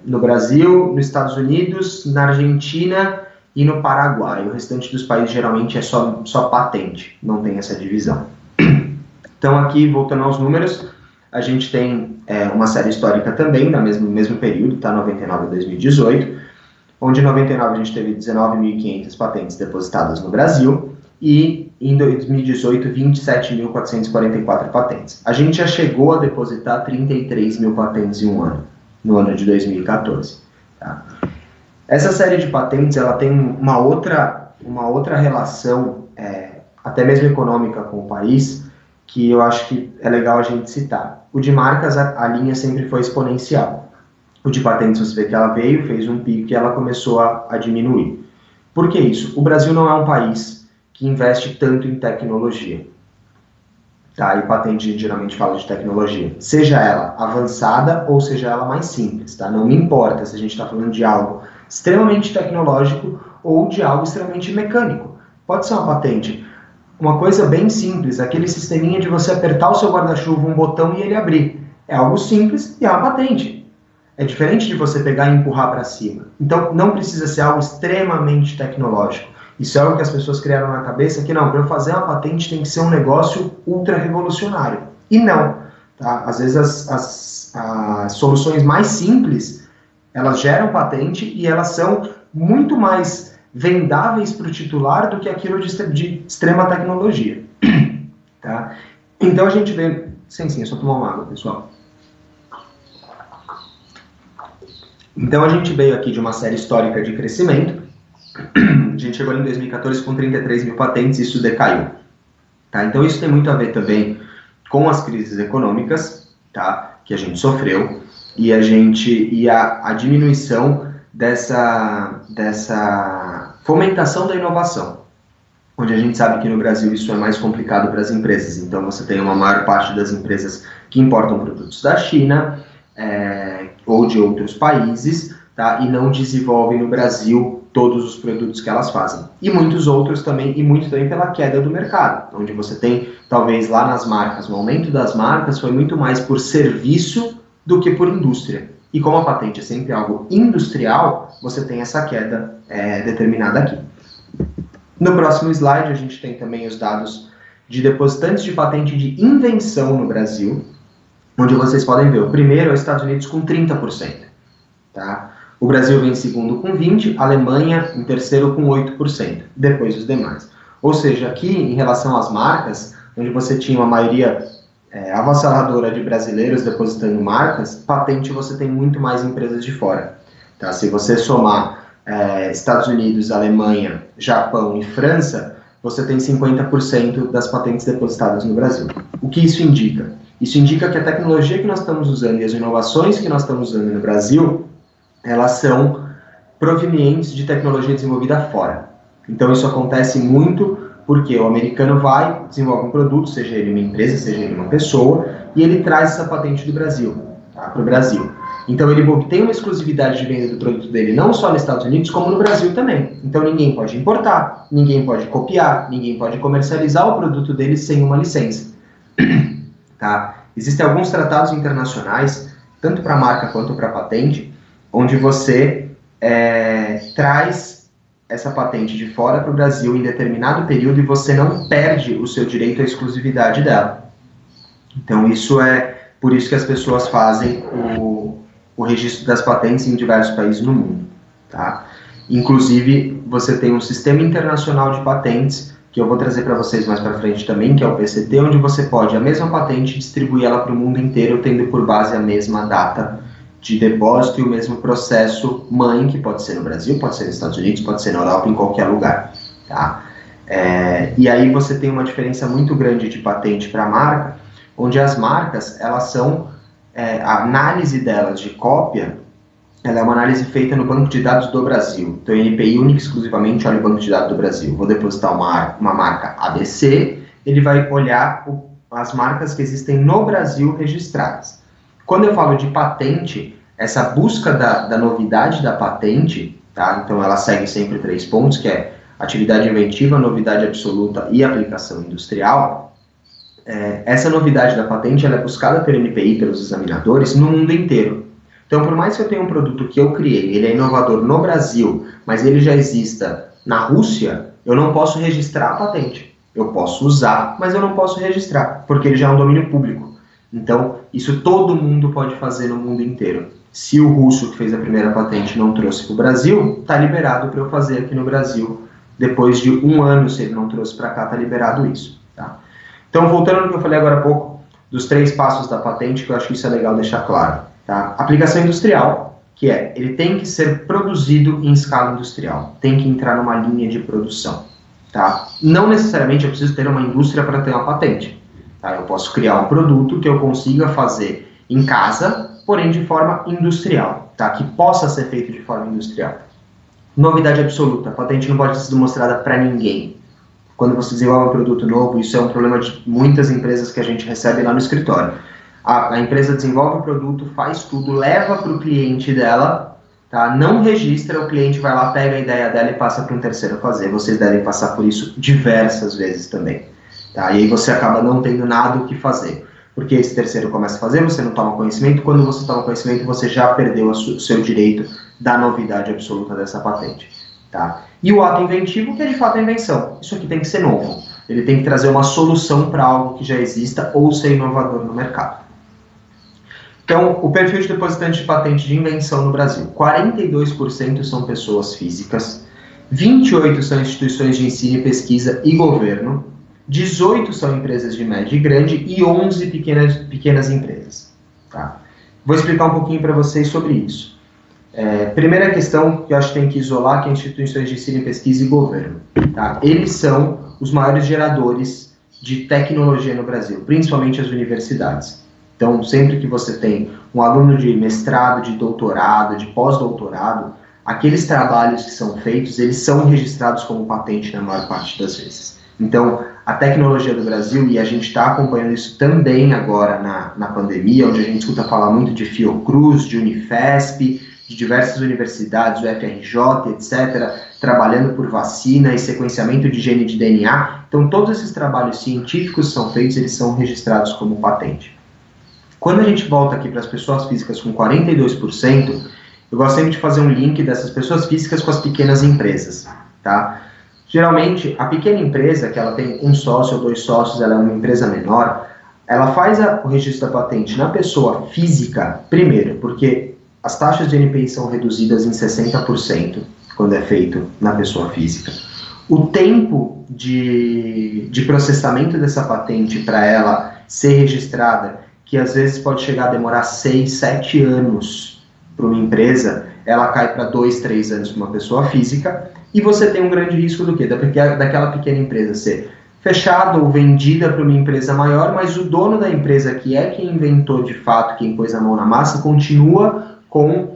Speaker 2: No Brasil, nos Estados Unidos, na Argentina e no Paraguai. O restante dos países geralmente é só patente, não tem essa divisão. Então, aqui, voltando aos números, a gente tem uma série histórica também, no mesmo período, tá? 99 a 2018. Onde em 99 a gente teve 19.500 patentes depositadas no Brasil e em 2018 27.444 patentes. A gente já chegou a depositar 33 mil patentes em um ano, no ano de 2014. Tá? Essa série de patentes, ela tem uma outra relação, até mesmo econômica com o país, que eu acho que é legal a gente citar. O de marcas, a linha sempre foi exponencial. O de patentes, você vê que ela veio, fez um pico e ela começou a diminuir. Por que isso? O Brasil não é um país que investe tanto em tecnologia. Tá? E patente, a gente geralmente fala de tecnologia. Seja ela avançada ou seja ela mais simples. Tá? Não me importa se a gente está falando de algo extremamente tecnológico ou de algo extremamente mecânico. Pode ser uma patente. Uma coisa bem simples, aquele sisteminha de você apertar o seu guarda-chuva, um botão e ele abrir. É algo simples e é uma patente. É diferente de você pegar e empurrar para cima. Então, não precisa ser algo extremamente tecnológico. Isso é algo que as pessoas criaram na cabeça, que não, para eu fazer uma patente tem que ser um negócio ultra revolucionário. E não. Tá? Às vezes as soluções mais simples, elas geram patente e elas são muito mais vendáveis para o titular do que aquilo de extrema tecnologia. Tá? Então a gente vê... Sim, é só tomar uma água, pessoal. Então a gente veio aqui de uma série histórica de crescimento. A gente chegou ali em 2014 com 33 mil patentes e isso decaiu. Tá? Então isso tem muito a ver também com as crises econômicas, tá? Que a gente sofreu e a diminuição dessa fomentação da inovação, onde a gente sabe que no Brasil isso é mais complicado para as empresas. Então você tem uma maior parte das empresas que importam produtos da China ou de outros países, tá? E não desenvolvem no Brasil todos os produtos que elas fazem. E muitos outros também, e muito também pela queda do mercado, onde você tem, talvez lá nas marcas, o aumento das marcas foi muito mais por serviço do que por indústria. E como a patente é sempre algo industrial, você tem essa queda determinada aqui. No próximo slide, a gente tem também os dados de depositantes de patente de invenção no Brasil, onde vocês podem ver, o primeiro é os Estados Unidos com 30%. Tá? O Brasil vem em segundo com 20%, a Alemanha em terceiro com 8%, depois os demais. Ou seja, aqui em relação às marcas, onde você tinha uma maioria avassaladora de brasileiros depositando marcas, patente você tem muito mais empresas de fora. Tá? Se você somar Estados Unidos, Alemanha, Japão e França, você tem 50% das patentes depositadas no Brasil. O que isso indica? Isso indica que a tecnologia que nós estamos usando e as inovações que nós estamos usando no Brasil, elas são provenientes de tecnologia desenvolvida fora. Então isso acontece muito porque o americano vai, desenvolve um produto, seja ele uma empresa, seja ele uma pessoa, e ele traz essa patente do Brasil, tá, para o Brasil. Então ele obtém uma exclusividade de venda do produto dele não só nos Estados Unidos, como no Brasil também. Então ninguém pode importar, ninguém pode copiar, ninguém pode comercializar o produto dele sem uma licença. Tá? Existem alguns tratados internacionais, tanto para a marca quanto para a patente, onde você traz essa patente de fora para o Brasil em determinado período e você não perde o seu direito à exclusividade dela. Então isso por isso que as pessoas fazem o registro das patentes em diversos países no mundo. Tá? Inclusive, você tem um sistema internacional de patentes, que eu vou trazer para vocês mais para frente também, que é o PCT, onde você pode a mesma patente distribuir ela para o mundo inteiro, tendo por base a mesma data de depósito e o mesmo processo mãe, que pode ser no Brasil, pode ser nos Estados Unidos, pode ser na Europa, em qualquer lugar. Tá? E aí você tem uma diferença muito grande de patente para a marca, onde as marcas, elas são, a análise delas de cópia, ela é uma análise feita no banco de dados do Brasil. Então, o NPI único exclusivamente olha o banco de dados do Brasil. Vou depositar uma marca ABC, ele vai olhar as marcas que existem no Brasil registradas. Quando eu falo de patente, essa busca da novidade da patente, tá? Então ela segue sempre 3 pontos, que é atividade inventiva, novidade absoluta e aplicação industrial. Essa novidade da patente ela é buscada pelo NPI, pelos examinadores, no mundo inteiro. Então, por mais que eu tenha um produto que eu criei, ele é inovador no Brasil, mas ele já exista na Rússia, eu não posso registrar a patente. Eu posso usar, mas eu não posso registrar, porque ele já é um domínio público. Então, isso todo mundo pode fazer no mundo inteiro. Se o russo que fez a primeira patente não trouxe para o Brasil, está liberado para eu fazer aqui no Brasil. Depois de 1 ano, se ele não trouxe para cá, está liberado isso. Tá? Então, voltando ao que eu falei agora há pouco, dos 3 passos da patente, que eu acho que isso é legal deixar claro. Tá? Aplicação industrial, que ele tem que ser produzido em escala industrial, tem que entrar numa linha de produção. Tá? Não necessariamente eu preciso ter uma indústria para ter uma patente. Tá? Eu posso criar um produto que eu consiga fazer em casa, porém de forma industrial, tá? Que possa ser feito de forma industrial. Novidade absoluta, a patente não pode ser demonstrada para ninguém. Quando você desenvolve um produto novo, isso é um problema de muitas empresas que a gente recebe lá no escritório. A empresa desenvolve o produto, faz tudo, leva para o cliente dela, tá? Não registra, o cliente vai lá, pega a ideia dela e passa para um terceiro fazer. Vocês devem passar por isso diversas vezes também. Tá? E aí você acaba não tendo nada o que fazer. Porque esse terceiro começa a fazer, você não toma conhecimento, quando você toma conhecimento, você já perdeu o seu direito da novidade absoluta dessa patente. Tá? E o ato inventivo, que é de fato a invenção. Isso aqui tem que ser novo. Ele tem que trazer uma solução para algo que já exista ou ser inovador no mercado. Então, o perfil de depositante de patente de invenção no Brasil, 42% são pessoas físicas, 28% são instituições de ensino e pesquisa e governo, 18 são empresas de média e grande e 11 pequenas empresas. Tá? Vou explicar um pouquinho para vocês sobre isso. Primeira questão que eu acho que tem que isolar, que é instituições de ensino e pesquisa e governo. Tá? Eles são os maiores geradores de tecnologia no Brasil, principalmente as universidades. Então, sempre que você tem um aluno de mestrado, de doutorado, de pós-doutorado, aqueles trabalhos que são feitos, eles são registrados como patente na maior parte das vezes. Então, a tecnologia do Brasil, e a gente está acompanhando isso também agora na pandemia, onde a gente escuta falar muito de Fiocruz, de Unifesp, de diversas universidades, do FRJ, etc., trabalhando por vacina e sequenciamento de gene de DNA. Então, todos esses trabalhos científicos são feitos, eles são registrados como patente. Quando a gente volta aqui para as pessoas físicas com 42%, eu gosto sempre de fazer um link dessas pessoas físicas com as pequenas empresas, tá? Geralmente, a pequena empresa, que ela tem um sócio ou dois sócios, ela é uma empresa menor, ela faz o registro da patente na pessoa física, primeiro, porque as taxas de NPI são reduzidas em 60% quando é feito na pessoa física. O tempo de processamento dessa patente para ela ser registrada, que às vezes pode chegar a demorar 6, 7 anos para uma empresa, ela cai para 2, 3 anos para uma pessoa física, e você tem um grande risco do quê? Daquela pequena empresa ser fechada ou vendida para uma empresa maior, mas o dono da empresa, que é quem inventou de fato, quem pôs a mão na massa, continua com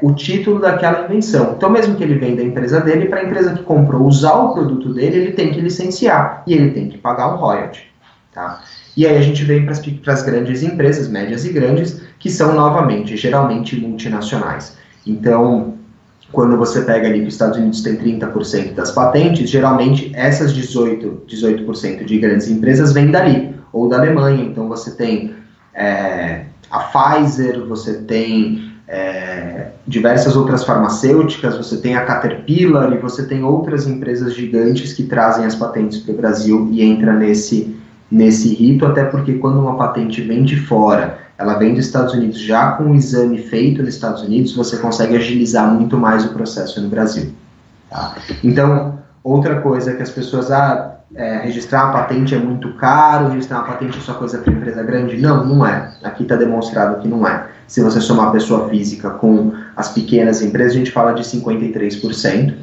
Speaker 2: o título daquela invenção. Então, mesmo que ele venda a empresa dele, para a empresa que comprou usar o produto dele, ele tem que licenciar e ele tem que pagar um royalty. Tá? E aí a gente vem para as grandes empresas, médias e grandes, que são, novamente, geralmente multinacionais. Então, quando você pega ali que os Estados Unidos tem 30% das patentes, geralmente essas 18% de grandes empresas vêm dali, ou da Alemanha. Então você tem a Pfizer, você tem diversas outras farmacêuticas, você tem a Caterpillar e você tem outras empresas gigantes que trazem as patentes para o Brasil e entra nesse rito, até porque quando uma patente vem de fora, ela vem dos Estados Unidos já com o exame feito nos Estados Unidos, você consegue agilizar muito mais o processo no Brasil. Tá? Então, outra coisa que as pessoas, registrar uma patente é muito caro, registrar uma patente é só coisa para empresa grande. Não, não é. Aqui está demonstrado que não é. Se você somar a pessoa física com as pequenas empresas, a gente fala de 53%,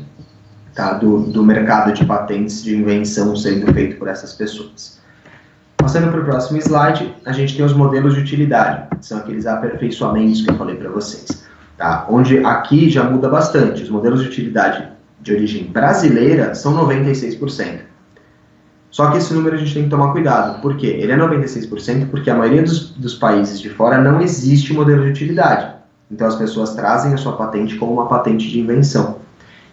Speaker 2: tá, do mercado de patentes de invenção sendo feito por essas pessoas. Passando para o próximo slide, a gente tem os modelos de utilidade, que são aqueles aperfeiçoamentos que eu falei para vocês. Tá? Onde aqui já muda bastante. Os modelos de utilidade de origem brasileira são 96%. Só que esse número a gente tem que tomar cuidado. Por quê? Ele é 96% porque a maioria dos países de fora não existe modelo de utilidade. Então as pessoas trazem a sua patente como uma patente de invenção.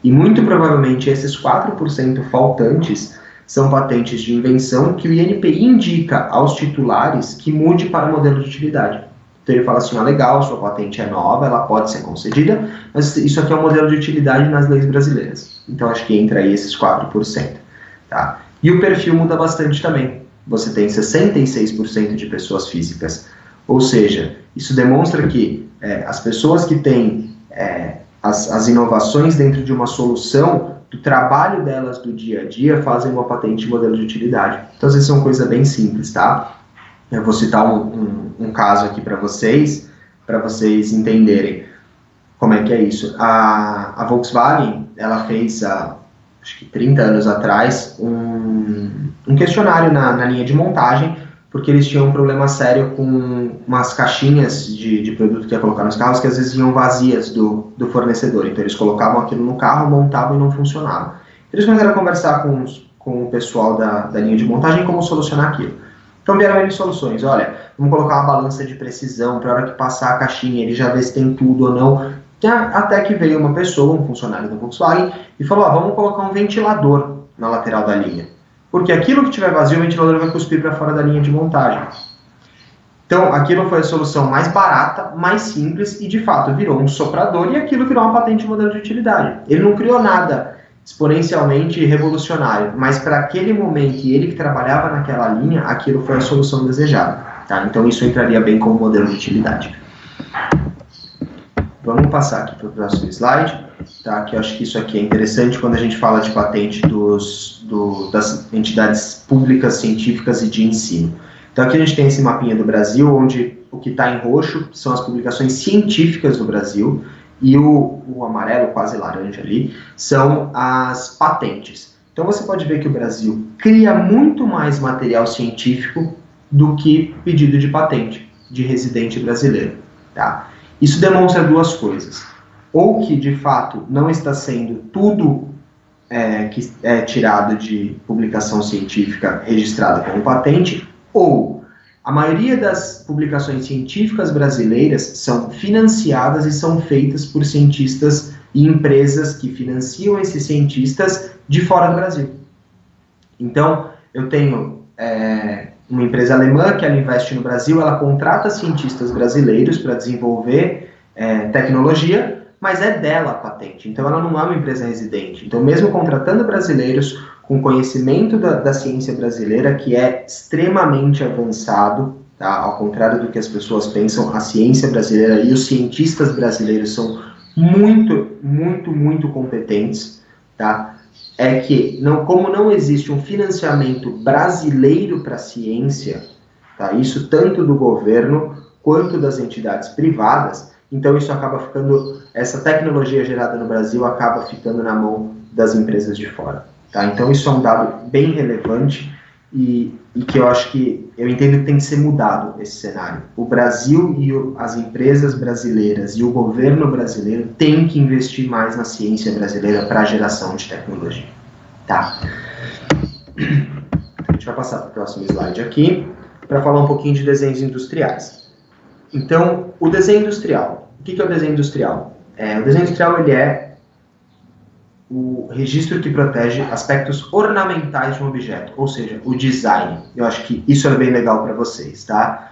Speaker 2: E muito provavelmente esses 4% faltantes são patentes de invenção que o INPI indica aos titulares que mude para modelo de utilidade. Então ele fala assim, legal, sua patente é nova, ela pode ser concedida, mas isso aqui é um modelo de utilidade nas leis brasileiras. Então acho que entra aí esses 4%. Tá? E o perfil muda bastante também. Você tem 66% de pessoas físicas. Ou seja, isso demonstra que as pessoas que têm as inovações dentro de uma solução, do trabalho delas do dia a dia, fazem uma patente de modelo de utilidade. Então, às vezes, é uma coisa bem simples, tá? Eu vou citar um caso aqui para vocês entenderem. Como é que é isso? A Volkswagen, ela fez, acho que 30 anos atrás, um questionário na linha de montagem, porque eles tinham um problema sério com umas caixinhas de produto que ia colocar nos carros, que às vezes iam vazias do fornecedor. Então eles colocavam aquilo no carro, montavam e não funcionava. Eles começaram a conversar com o pessoal da linha de montagem como solucionar aquilo. Então vieram eles soluções, olha, vamos colocar uma balança de precisão para a hora que passar a caixinha, ele já vê se tem tudo ou não. Até que veio uma pessoa, um funcionário da Volkswagen, e falou, vamos colocar um ventilador na lateral da linha. Porque aquilo que tiver vazio, o ventilador vai cuspir para fora da linha de montagem. Então, aquilo foi a solução mais barata, mais simples, e de fato virou um soprador, e aquilo virou uma patente de modelo de utilidade. Ele não criou nada exponencialmente revolucionário, mas para aquele momento, e ele que trabalhava naquela linha, aquilo foi a solução desejada. Tá? Então, isso entraria bem como modelo de utilidade. Vamos passar aqui para o próximo slide, tá? Que eu acho que isso aqui é interessante quando a gente fala de patente das entidades públicas, científicas e de ensino. Então aqui a gente tem esse mapinha do Brasil, onde o que está em roxo são as publicações científicas do Brasil, e o amarelo, quase laranja ali, são as patentes. Então você pode ver que o Brasil cria muito mais material científico do que pedido de patente de residente brasileiro, tá? Isso demonstra duas coisas. Ou que, de fato, não está sendo tudo que é tirado de publicação científica registrada como patente, ou a maioria das publicações científicas brasileiras são financiadas e são feitas por cientistas e empresas que financiam esses cientistas de fora do Brasil. Então, eu tenho uma empresa alemã que ela investe no Brasil, ela contrata cientistas brasileiros para desenvolver tecnologia, mas é dela a patente, então ela não é uma empresa residente. Então, mesmo contratando brasileiros com conhecimento da ciência brasileira, que é extremamente avançado, tá? Ao contrário do que as pessoas pensam, a ciência brasileira e os cientistas brasileiros são muito, muito, muito competentes, tá? É que, como não existe um financiamento brasileiro para a ciência, tá? Isso tanto do governo quanto das entidades privadas, então isso acaba ficando, essa tecnologia gerada no Brasil acaba ficando na mão das empresas de fora, tá? Então isso é um dado bem relevante e que eu entendo que tem que ser mudado esse cenário. O Brasil e as empresas brasileiras e o governo brasileiro têm que investir mais na ciência brasileira para a geração de tecnologia, tá? A gente vai passar para o próximo slide aqui para falar um pouquinho de desenhos industriais. Então, o desenho industrial. O que é o desenho industrial? O desenho industrial ele é o registro que protege aspectos ornamentais de um objeto, ou seja, o design. Eu acho que isso é bem legal para vocês, tá?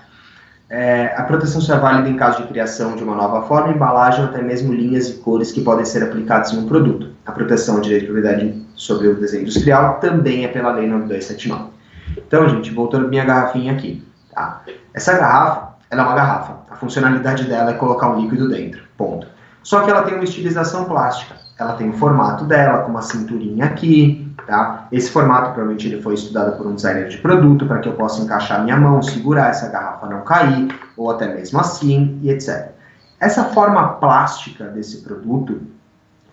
Speaker 2: A proteção só é válida em caso de criação de uma nova forma, embalagem, até mesmo linhas e cores que podem ser aplicadas em um produto. A proteção ao direito de propriedade sobre o desenho industrial também é pela Lei 9279. Então, gente, voltando à minha garrafinha aqui, tá? Essa garrafa, ela é uma garrafa. A funcionalidade dela é colocar um líquido dentro, ponto. Só que ela tem uma estilização plástica. Ela tem o formato dela, com uma cinturinha aqui, tá? Esse formato, provavelmente, ele foi estudado por um designer de produto, para que eu possa encaixar minha mão, segurar essa garrafa não cair, ou até mesmo assim, e etc. Essa forma plástica desse produto,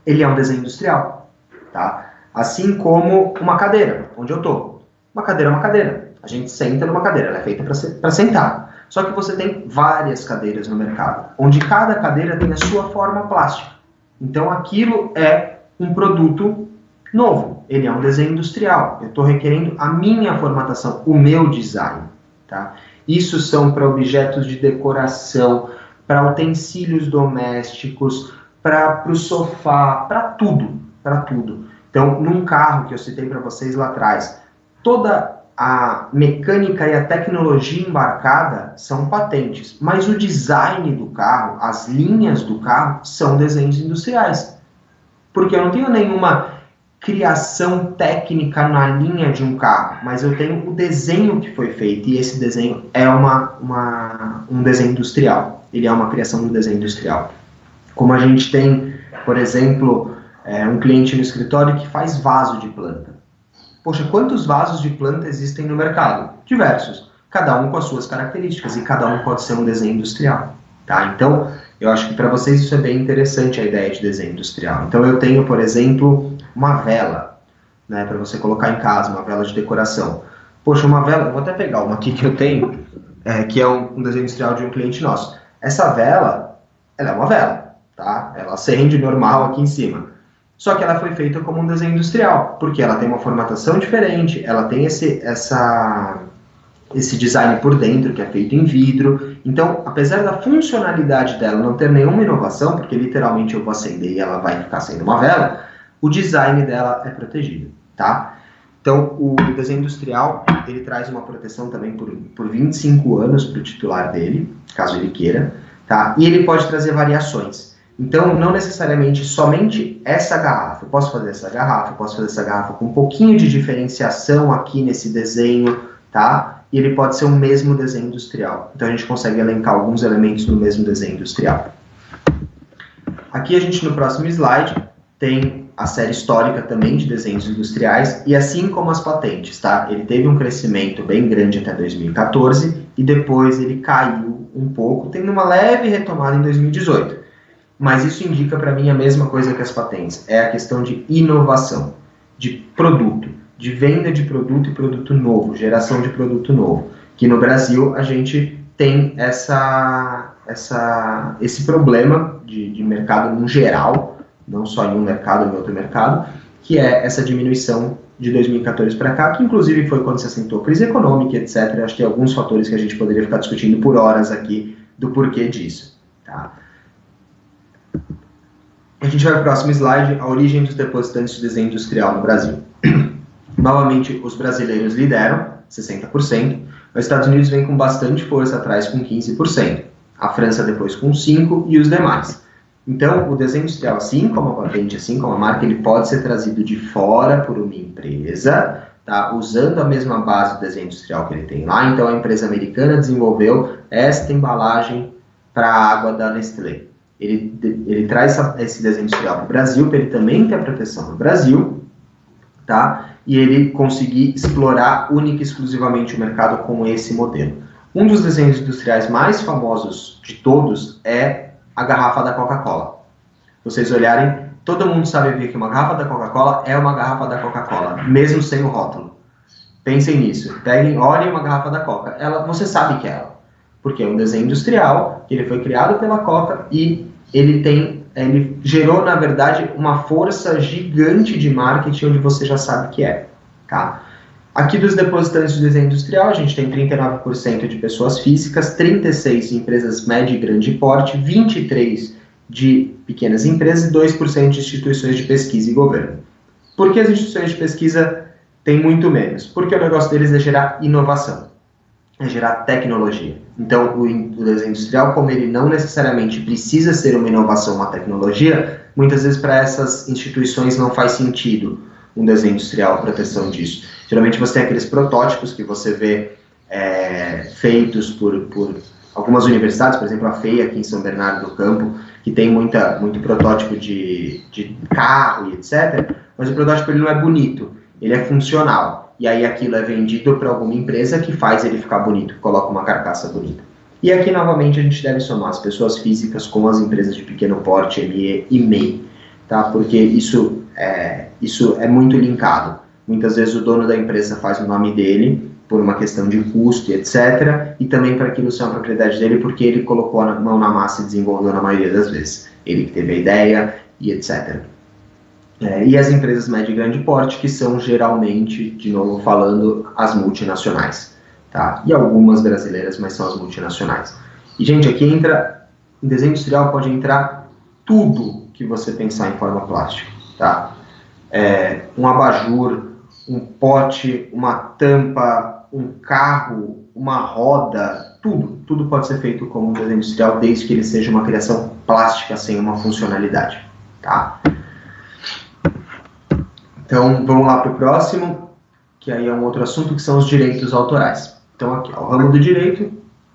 Speaker 2: ele é um desenho industrial, tá? Assim como uma cadeira, onde eu estou. Uma cadeira é uma cadeira. A gente senta numa cadeira, ela é feita para sentar. Só que você tem várias cadeiras no mercado, onde cada cadeira tem a sua forma plástica. Então, aquilo é um produto novo, ele é um desenho industrial. Eu estou requerendo a minha formatação, o meu design, tá? Isso são para objetos de decoração, para utensílios domésticos, para o sofá, para tudo, para tudo. Então, num carro que eu citei para vocês lá atrás, toda a mecânica e a tecnologia embarcada são patentes, mas o design do carro, as linhas do carro, são desenhos industriais. Porque eu não tenho nenhuma criação técnica na linha de um carro, mas eu tenho o desenho que foi feito, e esse desenho é um desenho industrial. Ele é uma criação do desenho industrial. Como a gente tem, por exemplo, um cliente no escritório que faz vaso de planta. Poxa, quantos vasos de planta existem no mercado? Diversos. Cada um com as suas características e cada um pode ser um desenho industrial. Tá? Então, Eu acho que para vocês isso é bem interessante, a ideia de desenho industrial. Então eu tenho, por exemplo, uma vela, né, para você colocar em casa, uma vela de decoração. Poxa, uma vela, eu vou até pegar uma aqui que eu tenho, que é um desenho industrial de um cliente nosso. Essa vela, ela é uma vela, tá? Ela acende normal aqui em cima. Só que ela foi feita como um desenho industrial, porque ela tem uma formatação diferente, ela tem esse design por dentro, que é feito em vidro. Então, apesar da funcionalidade dela não ter nenhuma inovação, porque literalmente eu vou acender e ela vai ficar sendo uma vela, o design dela é protegido, tá? Então, o desenho industrial, ele traz uma proteção também por 25 anos para o titular dele, caso ele queira, tá? E ele pode trazer variações. Então, não necessariamente somente essa garrafa. Eu posso fazer essa garrafa, posso fazer essa garrafa com um pouquinho de diferenciação aqui nesse desenho, tá? E ele pode ser o mesmo desenho industrial. Então, a gente consegue elencar alguns elementos no mesmo desenho industrial. Aqui a gente, no próximo slide, tem a série histórica também de desenhos industriais, e assim como as patentes, tá? Ele teve um crescimento bem grande até 2014, e depois ele caiu um pouco, tendo uma leve retomada em 2018. Mas isso indica para mim a mesma coisa que as patentes, é a questão de inovação, de produto, de venda de produto e produto novo, geração de produto novo. Que no Brasil a gente tem esse problema de mercado no geral, não só em um mercado ou em outro mercado, que é essa diminuição de 2014 para cá, que inclusive foi quando se assentou a crise econômica, etc. Acho que tem alguns fatores que a gente poderia ficar discutindo por horas aqui do porquê disso. Tá? A gente vai para o próximo slide, a origem dos depositantes de desenho industrial no Brasil. Novamente, os brasileiros lideram, 60%, os Estados Unidos vem com bastante força atrás, com 15%, a França depois com 5% e os demais. Então, o desenho industrial, assim como a patente, assim como a marca, ele pode ser trazido de fora por uma empresa, tá? Usando a mesma base do desenho industrial que ele tem lá. Então, a empresa americana desenvolveu esta embalagem para a água da Nestlé. Ele traz esse desenho industrial para o Brasil, para ele também ter a proteção no Brasil, tá? E ele conseguir explorar única e exclusivamente o mercado com esse modelo. Um dos desenhos industriais mais famosos de todos é a garrafa da Coca-Cola. Se vocês olharem, todo mundo sabe ver que uma garrafa da Coca-Cola é uma garrafa da Coca-Cola, mesmo sem o rótulo. Pensem nisso. Peguem, olhem uma garrafa da Coca. Você sabe que é ela. Porque é um desenho industrial, que ele foi criado pela Coca e ele gerou, na verdade, uma força gigante de marketing onde você já sabe que é. Tá? Aqui dos depositantes de desenho industrial, a gente tem 39% de pessoas físicas, 36% de empresas médio e grande porte, 23% de pequenas empresas e 2% de instituições de pesquisa e governo. Por que as instituições de pesquisa têm muito menos? Porque o negócio deles é gerar inovação, é gerar tecnologia. Então, o desenho industrial, como ele não necessariamente precisa ser uma inovação, uma tecnologia, muitas vezes para essas instituições não faz sentido um desenho industrial, a proteção disso. Geralmente você tem aqueles protótipos que você vê feitos por algumas universidades, por exemplo, a FEI aqui em São Bernardo do Campo, que tem muito protótipo de carro e etc., mas o protótipo ele não é bonito, ele é funcional. E aí aquilo é vendido para alguma empresa que faz ele ficar bonito, coloca uma carcaça bonita. E aqui, novamente, a gente deve somar as pessoas físicas com as empresas de pequeno porte, ME e MEI, tá? Porque isso é muito linkado. Muitas vezes o dono da empresa faz o nome dele, por uma questão de custo e etc., e também para aquilo ser uma propriedade dele, porque ele colocou a mão na massa e desenvolveu na maioria das vezes. Ele que teve a ideia e etc. E as empresas médio e grande porte, que são geralmente, de novo falando, as multinacionais. Tá? E algumas brasileiras, mas são as multinacionais. E, gente, aqui entra, em desenho industrial pode entrar tudo que você pensar em forma plástica. Tá? Um abajur, um pote, uma tampa, um carro, uma roda, tudo pode ser feito como um desenho industrial, desde que ele seja uma criação plástica sem uma funcionalidade. Tá? Então, vamos lá para o próximo, que aí é um outro assunto, que são os direitos autorais. Então, aqui, o ramo do direito,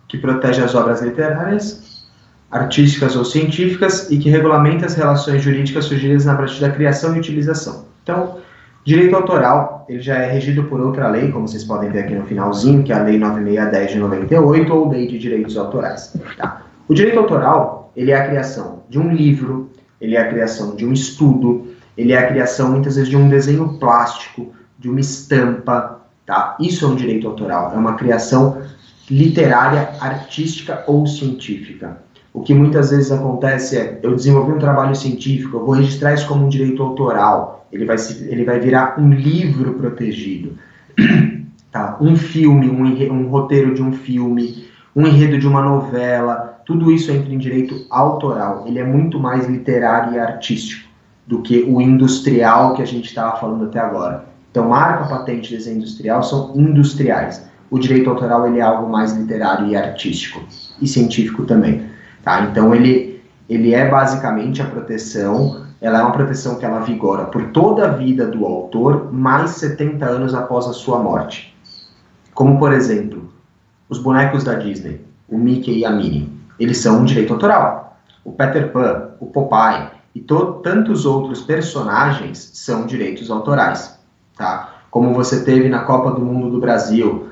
Speaker 2: que protege as obras literárias, artísticas ou científicas e que regulamenta as relações jurídicas surgidas a partir da criação e utilização. Então, direito autoral, ele já é regido por outra lei, como vocês podem ver aqui no finalzinho, que é a Lei 9610 de 98, ou Lei de Direitos Autorais. Tá? O direito autoral, ele é a criação de um livro, ele é a criação de um estudo, ele é a criação, muitas vezes, de um desenho plástico, de uma estampa, tá? Isso é um direito autoral, é uma criação literária, artística ou científica. O que muitas vezes acontece é, eu desenvolvi um trabalho científico, eu vou registrar isso como um direito autoral, ele vai virar um livro protegido, tá? Um filme, um roteiro de um filme, um enredo de uma novela, tudo isso entra em direito autoral, ele é muito mais literário e artístico do que o industrial que a gente estava falando até agora. Então, marca, patente e desenho industrial são industriais. O direito autoral ele é algo mais literário e artístico, e científico também. Tá? Então, ele é basicamente a proteção, ela é uma proteção que ela vigora por toda a vida do autor, mais 70 anos após a sua morte. Como, por exemplo, os bonecos da Disney, o Mickey e a Minnie, eles são um direito autoral. O Peter Pan, o Popeye e tantos outros personagens são direitos autorais. Tá? Como você teve na Copa do Mundo do Brasil,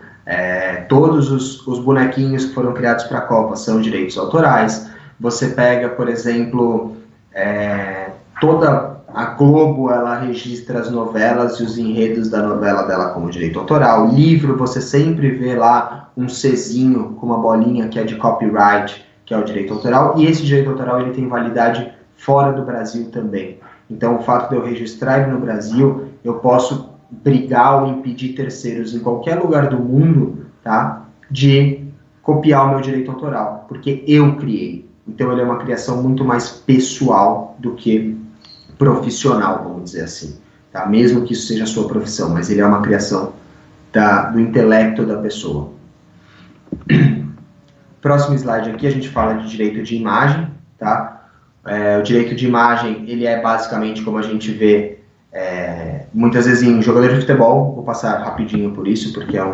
Speaker 2: todos os bonequinhos que foram criados para a Copa são direitos autorais. Você pega, por exemplo, toda a Globo, ela registra as novelas e os enredos da novela dela como direito autoral. Livro, você sempre vê lá um Czinho com uma bolinha que é de copyright, que é o direito autoral. E esse direito autoral ele tem validade fora do Brasil também. Então, o fato de eu registrar ele no Brasil, eu posso brigar ou impedir terceiros em qualquer lugar do mundo, tá, de copiar o meu direito autoral, porque eu criei. Então ele é uma criação muito mais pessoal do que profissional, vamos dizer assim, tá? Mesmo que isso seja a sua profissão, mas ele é uma criação do intelecto da pessoa. Próximo slide aqui a gente fala de direito de imagem, tá? O direito de imagem, ele é basicamente como a gente vê muitas vezes em jogadores de futebol. Vou passar rapidinho por isso, porque é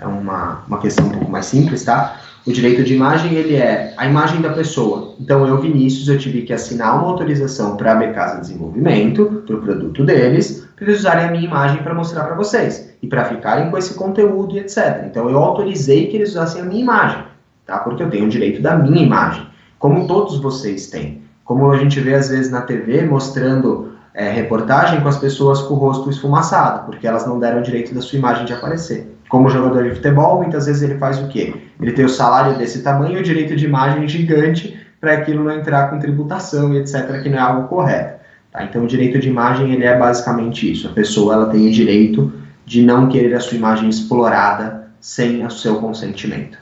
Speaker 2: uma questão um pouco mais simples, tá? O direito de imagem, ele é a imagem da pessoa. Então, eu, Vinícius, eu tive que assinar uma autorização para a Becasa Desenvolvimento, para o produto deles, para eles usarem a minha imagem para mostrar para vocês, e para ficarem com esse conteúdo e etc. Então, eu autorizei que eles usassem a minha imagem, tá? Porque eu tenho o direito da minha imagem, como todos vocês têm. Como a gente vê, às vezes, na TV, mostrando reportagem com as pessoas com o rosto esfumaçado, porque elas não deram o direito da sua imagem de aparecer. Como jogador de futebol, muitas vezes ele faz o quê? Ele tem o salário desse tamanho e o direito de imagem gigante para aquilo não entrar com tributação e etc., que não é algo correto. Tá? Então, o direito de imagem ele é basicamente isso. A pessoa ela tem o direito de não querer a sua imagem explorada sem o seu consentimento.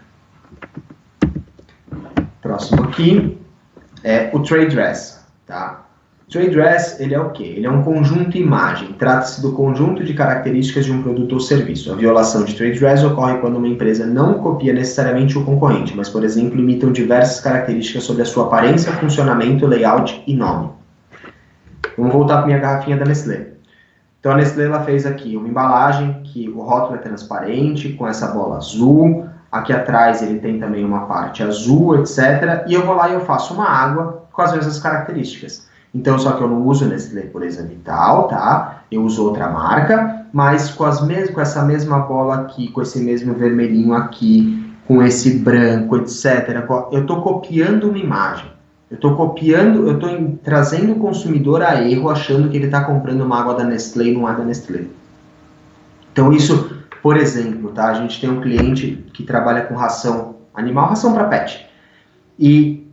Speaker 2: Próximo aqui é o trade dress. Tá? Trade dress, ele é o quê? Ele é um conjunto imagem. Trata-se do conjunto de características de um produto ou serviço. A violação de trade dress ocorre quando uma empresa não copia necessariamente o concorrente, mas, por exemplo, imitam diversas características sobre a sua aparência, funcionamento, layout e nome. Vamos voltar para a minha garrafinha da Nestlé. Então, a Nestlé ela fez aqui uma embalagem que o rótulo é transparente, com essa bola azul. Aqui atrás ele tem também uma parte azul, etc. E eu vou lá e eu faço uma água com as mesmas características. Então, só que eu não uso Nestlé, por exemplo, e tal, tá? Eu uso outra marca, mas com essa mesma bola aqui, com esse mesmo vermelhinho aqui, com esse branco, etc. Eu estou copiando uma imagem. Eu estou trazendo o consumidor a erro, achando que ele está comprando uma água da Nestlé e não é da Nestlé. Então, isso, por exemplo, tá? A gente tem um cliente que trabalha com ração animal, ração para pet. E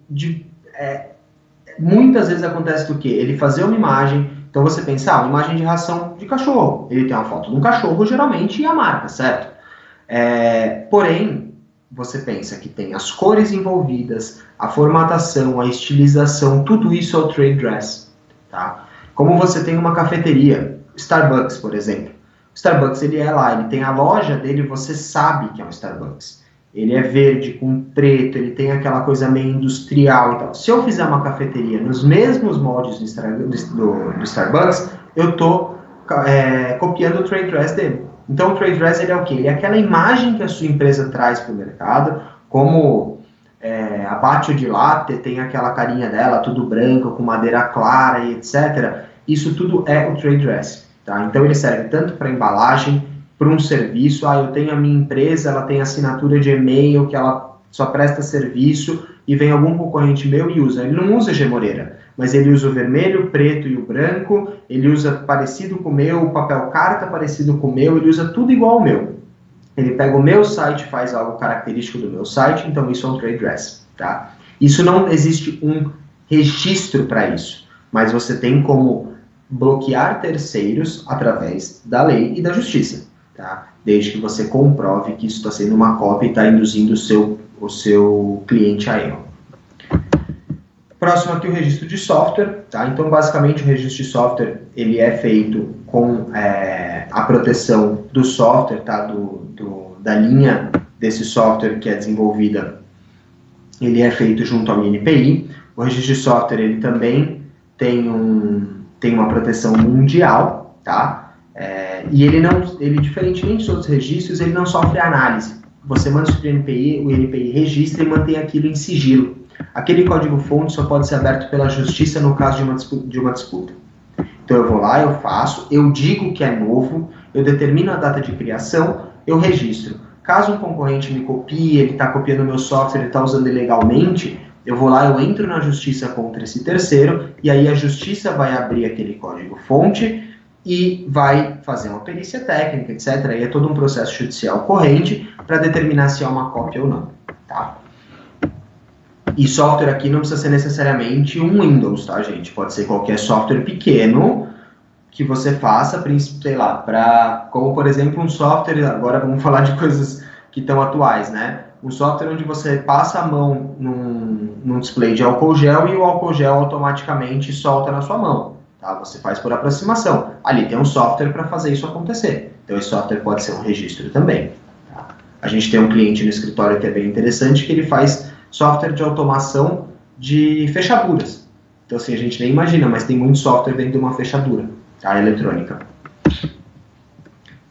Speaker 2: muitas vezes acontece do quê? Ele fazer uma imagem, então você pensa, uma imagem de ração de cachorro. Ele tem uma foto de um cachorro, geralmente, e a marca, certo? Porém, você pensa que tem as cores envolvidas, a formatação, a estilização, tudo isso é o trade dress, tá? Como você tem uma cafeteria, Starbucks, por exemplo. O Starbucks, ele é lá, ele tem a loja dele, você sabe que é um Starbucks. Ele é verde com preto, ele tem aquela coisa meio industrial e tal. Se eu fizer uma cafeteria nos mesmos moldes do Starbucks, eu estou copiando o trade dress dele. Então, o trade dress ele é o quê? Ele é aquela imagem que a sua empresa traz para o mercado, como a Batio de Latte tem aquela carinha dela, tudo branco, com madeira clara e etc. Isso tudo é o trade dress. Tá? Então, ele serve tanto para embalagem, para um serviço. Eu tenho a minha empresa, ela tem assinatura de e-mail, que ela só presta serviço e vem algum concorrente meu e usa. Ele não usa Gemoreira, mas ele usa o vermelho, o preto e o branco, ele usa parecido com o meu, o papel carta parecido com o meu, ele usa tudo igual ao meu. Ele pega o meu site, faz algo característico do meu site, então isso é um trade dress, tá? Isso não existe um registro para isso, mas você tem como bloquear terceiros através da lei e da justiça, tá? Desde que você comprove que isso está sendo uma cópia e está induzindo o seu cliente a erro. Próximo aqui o registro de software, tá? Então basicamente o registro de software ele é feito com a proteção do software, tá? Da linha desse software que é desenvolvida, ele é feito junto ao INPI. O registro de software ele também tem uma proteção mundial, tá? E ele diferentemente dos outros registros, ele não sofre análise. Você manda isso para o INPI registra e mantém aquilo em sigilo. Aquele código-fonte só pode ser aberto pela justiça no caso de uma disputa. Então eu vou lá, eu faço, eu digo que é novo, eu determino a data de criação, eu registro. Caso um concorrente me copie, ele está copiando meu software, ele está usando ilegalmente, eu vou lá, eu entro na justiça contra esse terceiro, e aí a justiça vai abrir aquele código-fonte e vai fazer uma perícia técnica, etc. Aí é todo um processo judicial corrente para determinar se é uma cópia ou não, tá? E software aqui não precisa ser necessariamente um Windows, tá, gente? Pode ser qualquer software pequeno que você faça, sei lá, como por exemplo um software, agora vamos falar de coisas que estão atuais, né? Um software onde você passa a mão num display de álcool gel e o álcool gel automaticamente solta na sua mão, tá? Você faz por aproximação. Ali tem um software para fazer isso acontecer. Então esse software pode ser um registro também, tá? A gente tem um cliente no escritório que é bem interessante, que ele faz software de automação de fechaduras. Então, assim, a gente nem imagina, mas tem muito software dentro de uma fechadura, tá? Eletrônica.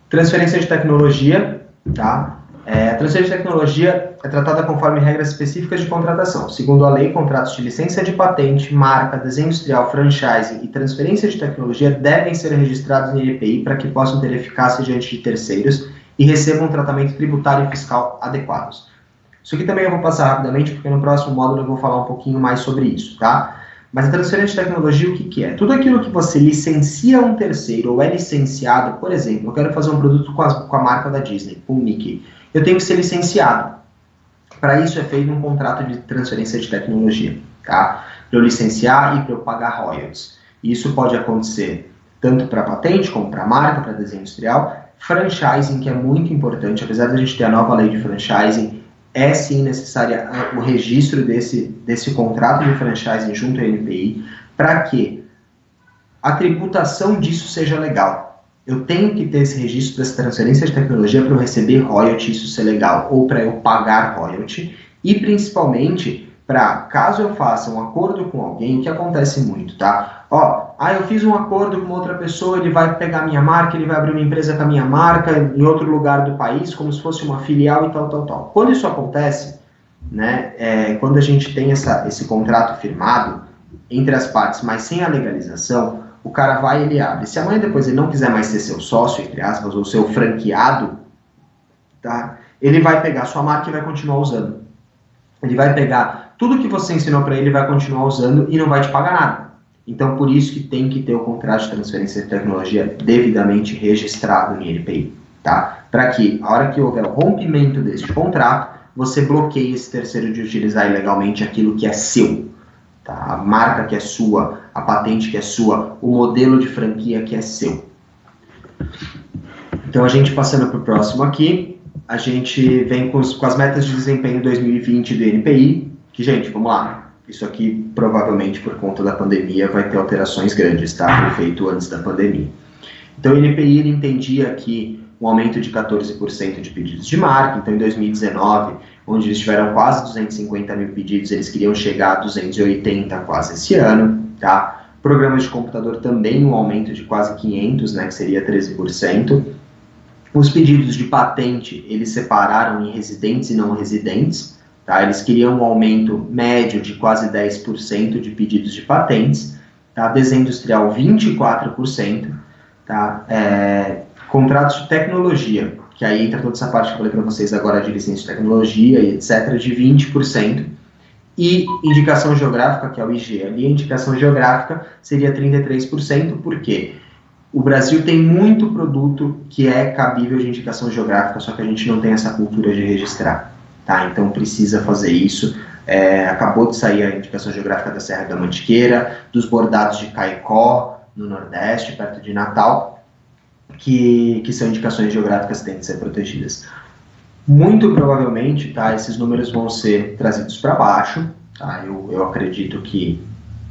Speaker 2: Transferência de tecnologia, tá? A transferência de tecnologia é tratada conforme regras específicas de contratação. Segundo a lei, contratos de licença de patente, marca, desenho industrial, franchising e transferência de tecnologia devem ser registrados em INPI para que possam ter eficácia diante de terceiros e recebam um tratamento tributário e fiscal adequados. Isso aqui também eu vou passar rapidamente, porque no próximo módulo eu vou falar um pouquinho mais sobre isso, tá? Mas a transferência de tecnologia, o que é? Tudo aquilo que você licencia a um terceiro ou é licenciado, por exemplo, eu quero fazer um produto com a marca da Disney, com o Mickey. Eu tenho que ser licenciado. Para isso é feito um contrato de transferência de tecnologia, tá? Para eu licenciar e para eu pagar royalties. Isso pode acontecer tanto para patente, como para marca, para desenho industrial. Franchising, que é muito importante, apesar de a gente ter a nova lei de franchising, é sim necessário o registro desse contrato de franchising junto ao INPI para que a tributação disso seja legal. Eu tenho que ter esse registro dessa transferência de tecnologia para eu receber royalty, isso ser legal, ou para eu pagar royalty, e principalmente para, caso eu faça um acordo com alguém, o que acontece muito, tá? Eu fiz um acordo com outra pessoa, ele vai pegar minha marca, ele vai abrir uma empresa com a minha marca em outro lugar do país, como se fosse uma filial e tal. Quando isso acontece, né, quando a gente tem esse contrato firmado entre as partes, mas sem a legalização, o cara vai e ele abre. Se amanhã depois ele não quiser mais ser seu sócio, entre aspas, ou seu franqueado, tá? Ele vai pegar sua marca e vai continuar usando. Ele vai pegar tudo que você ensinou para ele, vai continuar usando e não vai te pagar nada. Então, por isso que tem que ter o contrato de transferência de tecnologia devidamente registrado no INPI, tá? Para que, a hora que houver o rompimento deste contrato, você bloqueie esse terceiro de utilizar ilegalmente aquilo que é seu, tá? A marca que é sua, a patente que é sua, o modelo de franquia que é seu. Então, a gente passando para o próximo aqui, a gente vem com as metas de desempenho 2020 do INPI, que, gente, vamos lá. Isso aqui, provavelmente, por conta da pandemia, vai ter alterações grandes, tá? Foi feito antes da pandemia. Então, o INPI ele entendia que um aumento de 14% de pedidos de marca. Então, em 2019, onde eles tiveram quase 250 mil pedidos, eles queriam chegar a 280 quase esse ano, tá? Programas de computador também um aumento de quase 500, né? Que seria 13%. Os pedidos de patente, eles separaram em residentes e não residentes. Tá? Eles queriam um aumento médio de quase 10% de pedidos de patentes, tá? Desenho industrial 24%, tá? Contratos de tecnologia, que aí entra toda essa parte que eu falei para vocês agora de licença de tecnologia e etc., de 20%, e indicação geográfica, que é o IG, ali a indicação geográfica seria 33%, porque o Brasil tem muito produto que é cabível de indicação geográfica, só que a gente não tem essa cultura de registrar, tá? Então precisa fazer isso. Acabou de sair a indicação geográfica da Serra da Mantiqueira, dos bordados de Caicó, no Nordeste, perto de Natal, que são indicações geográficas que têm de ser protegidas. Muito provavelmente, tá, esses números vão ser trazidos para baixo, tá? Eu acredito que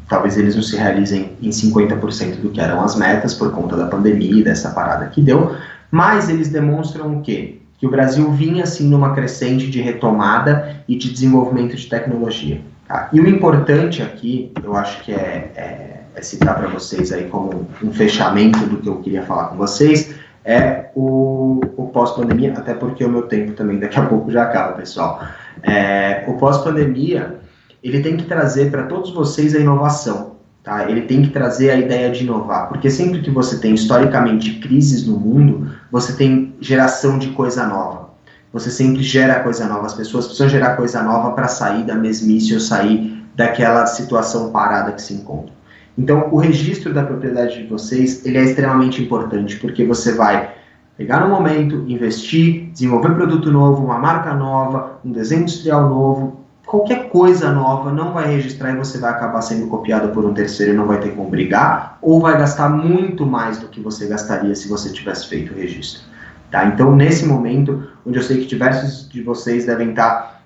Speaker 2: talvez eles não se realizem em 50% do que eram as metas por conta da pandemia e dessa parada que deu, mas eles demonstram o quê? Que o Brasil vinha assim numa crescente de retomada e de desenvolvimento de tecnologia. Tá? E o importante aqui, eu acho que é citar para vocês aí como um fechamento do que eu queria falar com vocês, é o pós-pandemia, até porque o meu tempo também daqui a pouco já acaba, pessoal. O pós-pandemia, ele tem que trazer para todos vocês a inovação, tá? Ele tem que trazer a ideia de inovar, porque sempre que você tem, historicamente, crises no mundo, você tem geração de coisa nova. Você sempre gera coisa nova, as pessoas precisam gerar coisa nova para sair da mesmice ou sair daquela situação parada que se encontra. Então, o registro da propriedade de vocês, ele é extremamente importante, porque você vai pegar no momento, investir, desenvolver produto novo, uma marca nova, um desenho industrial novo, qualquer coisa nova não vai registrar e você vai acabar sendo copiado por um terceiro e não vai ter como brigar, ou vai gastar muito mais do que você gastaria se você tivesse feito o registro. Tá? Então, nesse momento, onde eu sei que diversos de vocês devem estar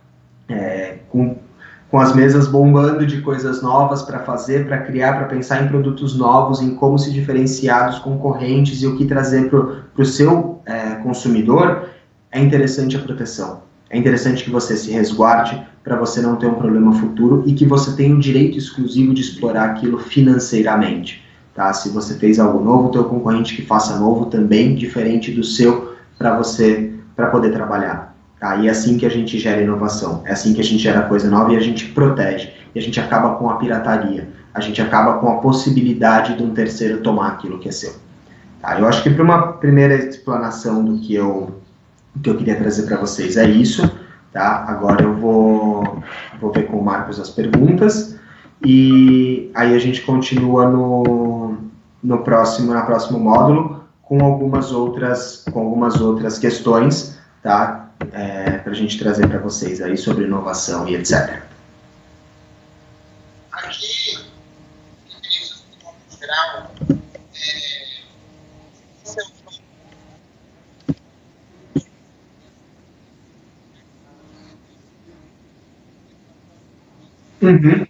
Speaker 2: com as mesas bombando de coisas novas para fazer, para criar, para pensar em produtos novos, em como se diferenciar dos concorrentes e o que trazer para o seu consumidor, é interessante a proteção. É interessante que você se resguarde para você não ter um problema futuro e que você tenha o direito exclusivo de explorar aquilo financeiramente. Tá? Se você fez algo novo, o teu concorrente que faça novo também, diferente do seu, para poder trabalhar. Tá? E é assim que a gente gera inovação, é assim que a gente gera coisa nova e a gente protege. E a gente acaba com a pirataria, a gente acaba com a possibilidade de um terceiro tomar aquilo que é seu. Tá? Eu acho que para uma primeira explanação do que eu queria trazer para vocês é isso. Tá? Agora eu vou ver com o Marcos as perguntas e aí a gente continua no próximo módulo com algumas outras questões, tá? Para a gente trazer para vocês aí sobre inovação e etc.
Speaker 3: Aqui, em geral,
Speaker 2: Uhum.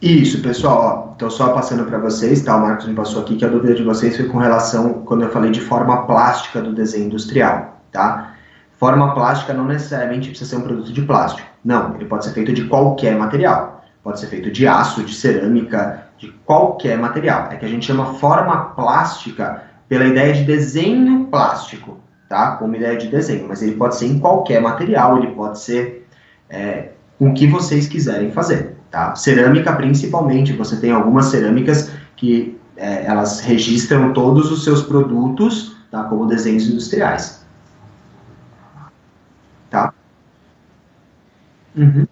Speaker 2: Isso, pessoal, ó, então só passando para vocês, tá? O Marcos me passou aqui que a dúvida de vocês foi com relação, quando eu falei de forma plástica do desenho industrial, tá? Forma plástica não necessariamente precisa ser um produto de plástico, não, ele pode ser feito de qualquer material, pode ser feito de aço, de cerâmica, de qualquer material, é que a gente chama forma plástica pela ideia de desenho plástico, tá? Como ideia de desenho, mas ele pode ser em qualquer material, ele pode ser com o que vocês quiserem fazer. Tá? Cerâmica, principalmente, você tem algumas cerâmicas que elas registram todos os seus produtos, tá? Como desenhos industriais. Tá? Uhum.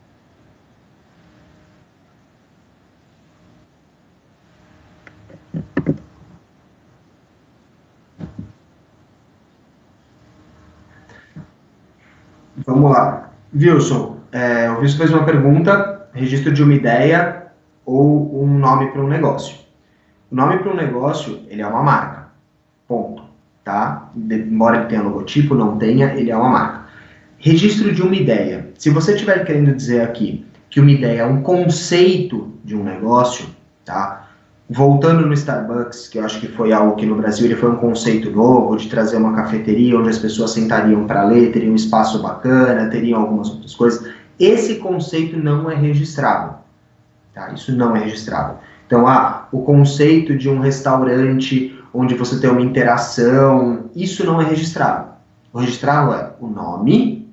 Speaker 2: Vamos lá. Wilson, o Wilson fez uma pergunta, registro de uma ideia ou um nome para um negócio. O nome para um negócio, ele é uma marca, ponto, tá? Embora ele tenha logotipo, não tenha, ele é uma marca. Registro de uma ideia. Se você estiver querendo dizer aqui que uma ideia é um conceito de um negócio, tá? Voltando no Starbucks, que eu acho que foi algo que no Brasil ele foi um conceito novo, de trazer uma cafeteria onde as pessoas sentariam para ler, teriam um espaço bacana, teriam algumas outras coisas. Esse conceito não é registrado. Tá? Isso não é registrado. Então, o conceito de um restaurante onde você tem uma interação, isso não é registrado. O registrado é o nome,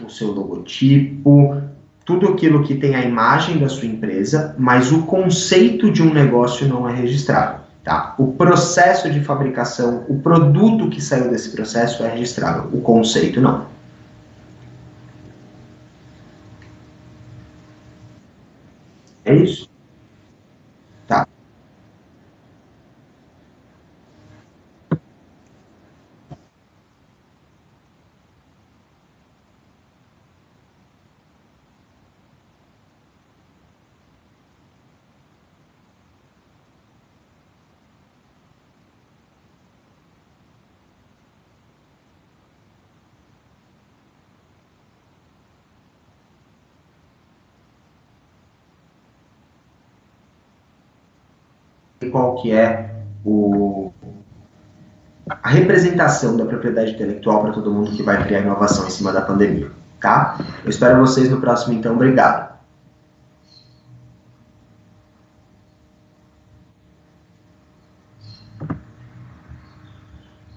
Speaker 2: o seu logotipo, tudo aquilo que tem a imagem da sua empresa, mas o conceito de um negócio não é registrado. Tá? O processo de fabricação, o produto que saiu desse processo é registrado, o conceito não. É isso? Tá. Qual que é a representação da propriedade intelectual para todo mundo que vai criar inovação em cima da pandemia, tá? Eu espero vocês no próximo, então. Obrigado.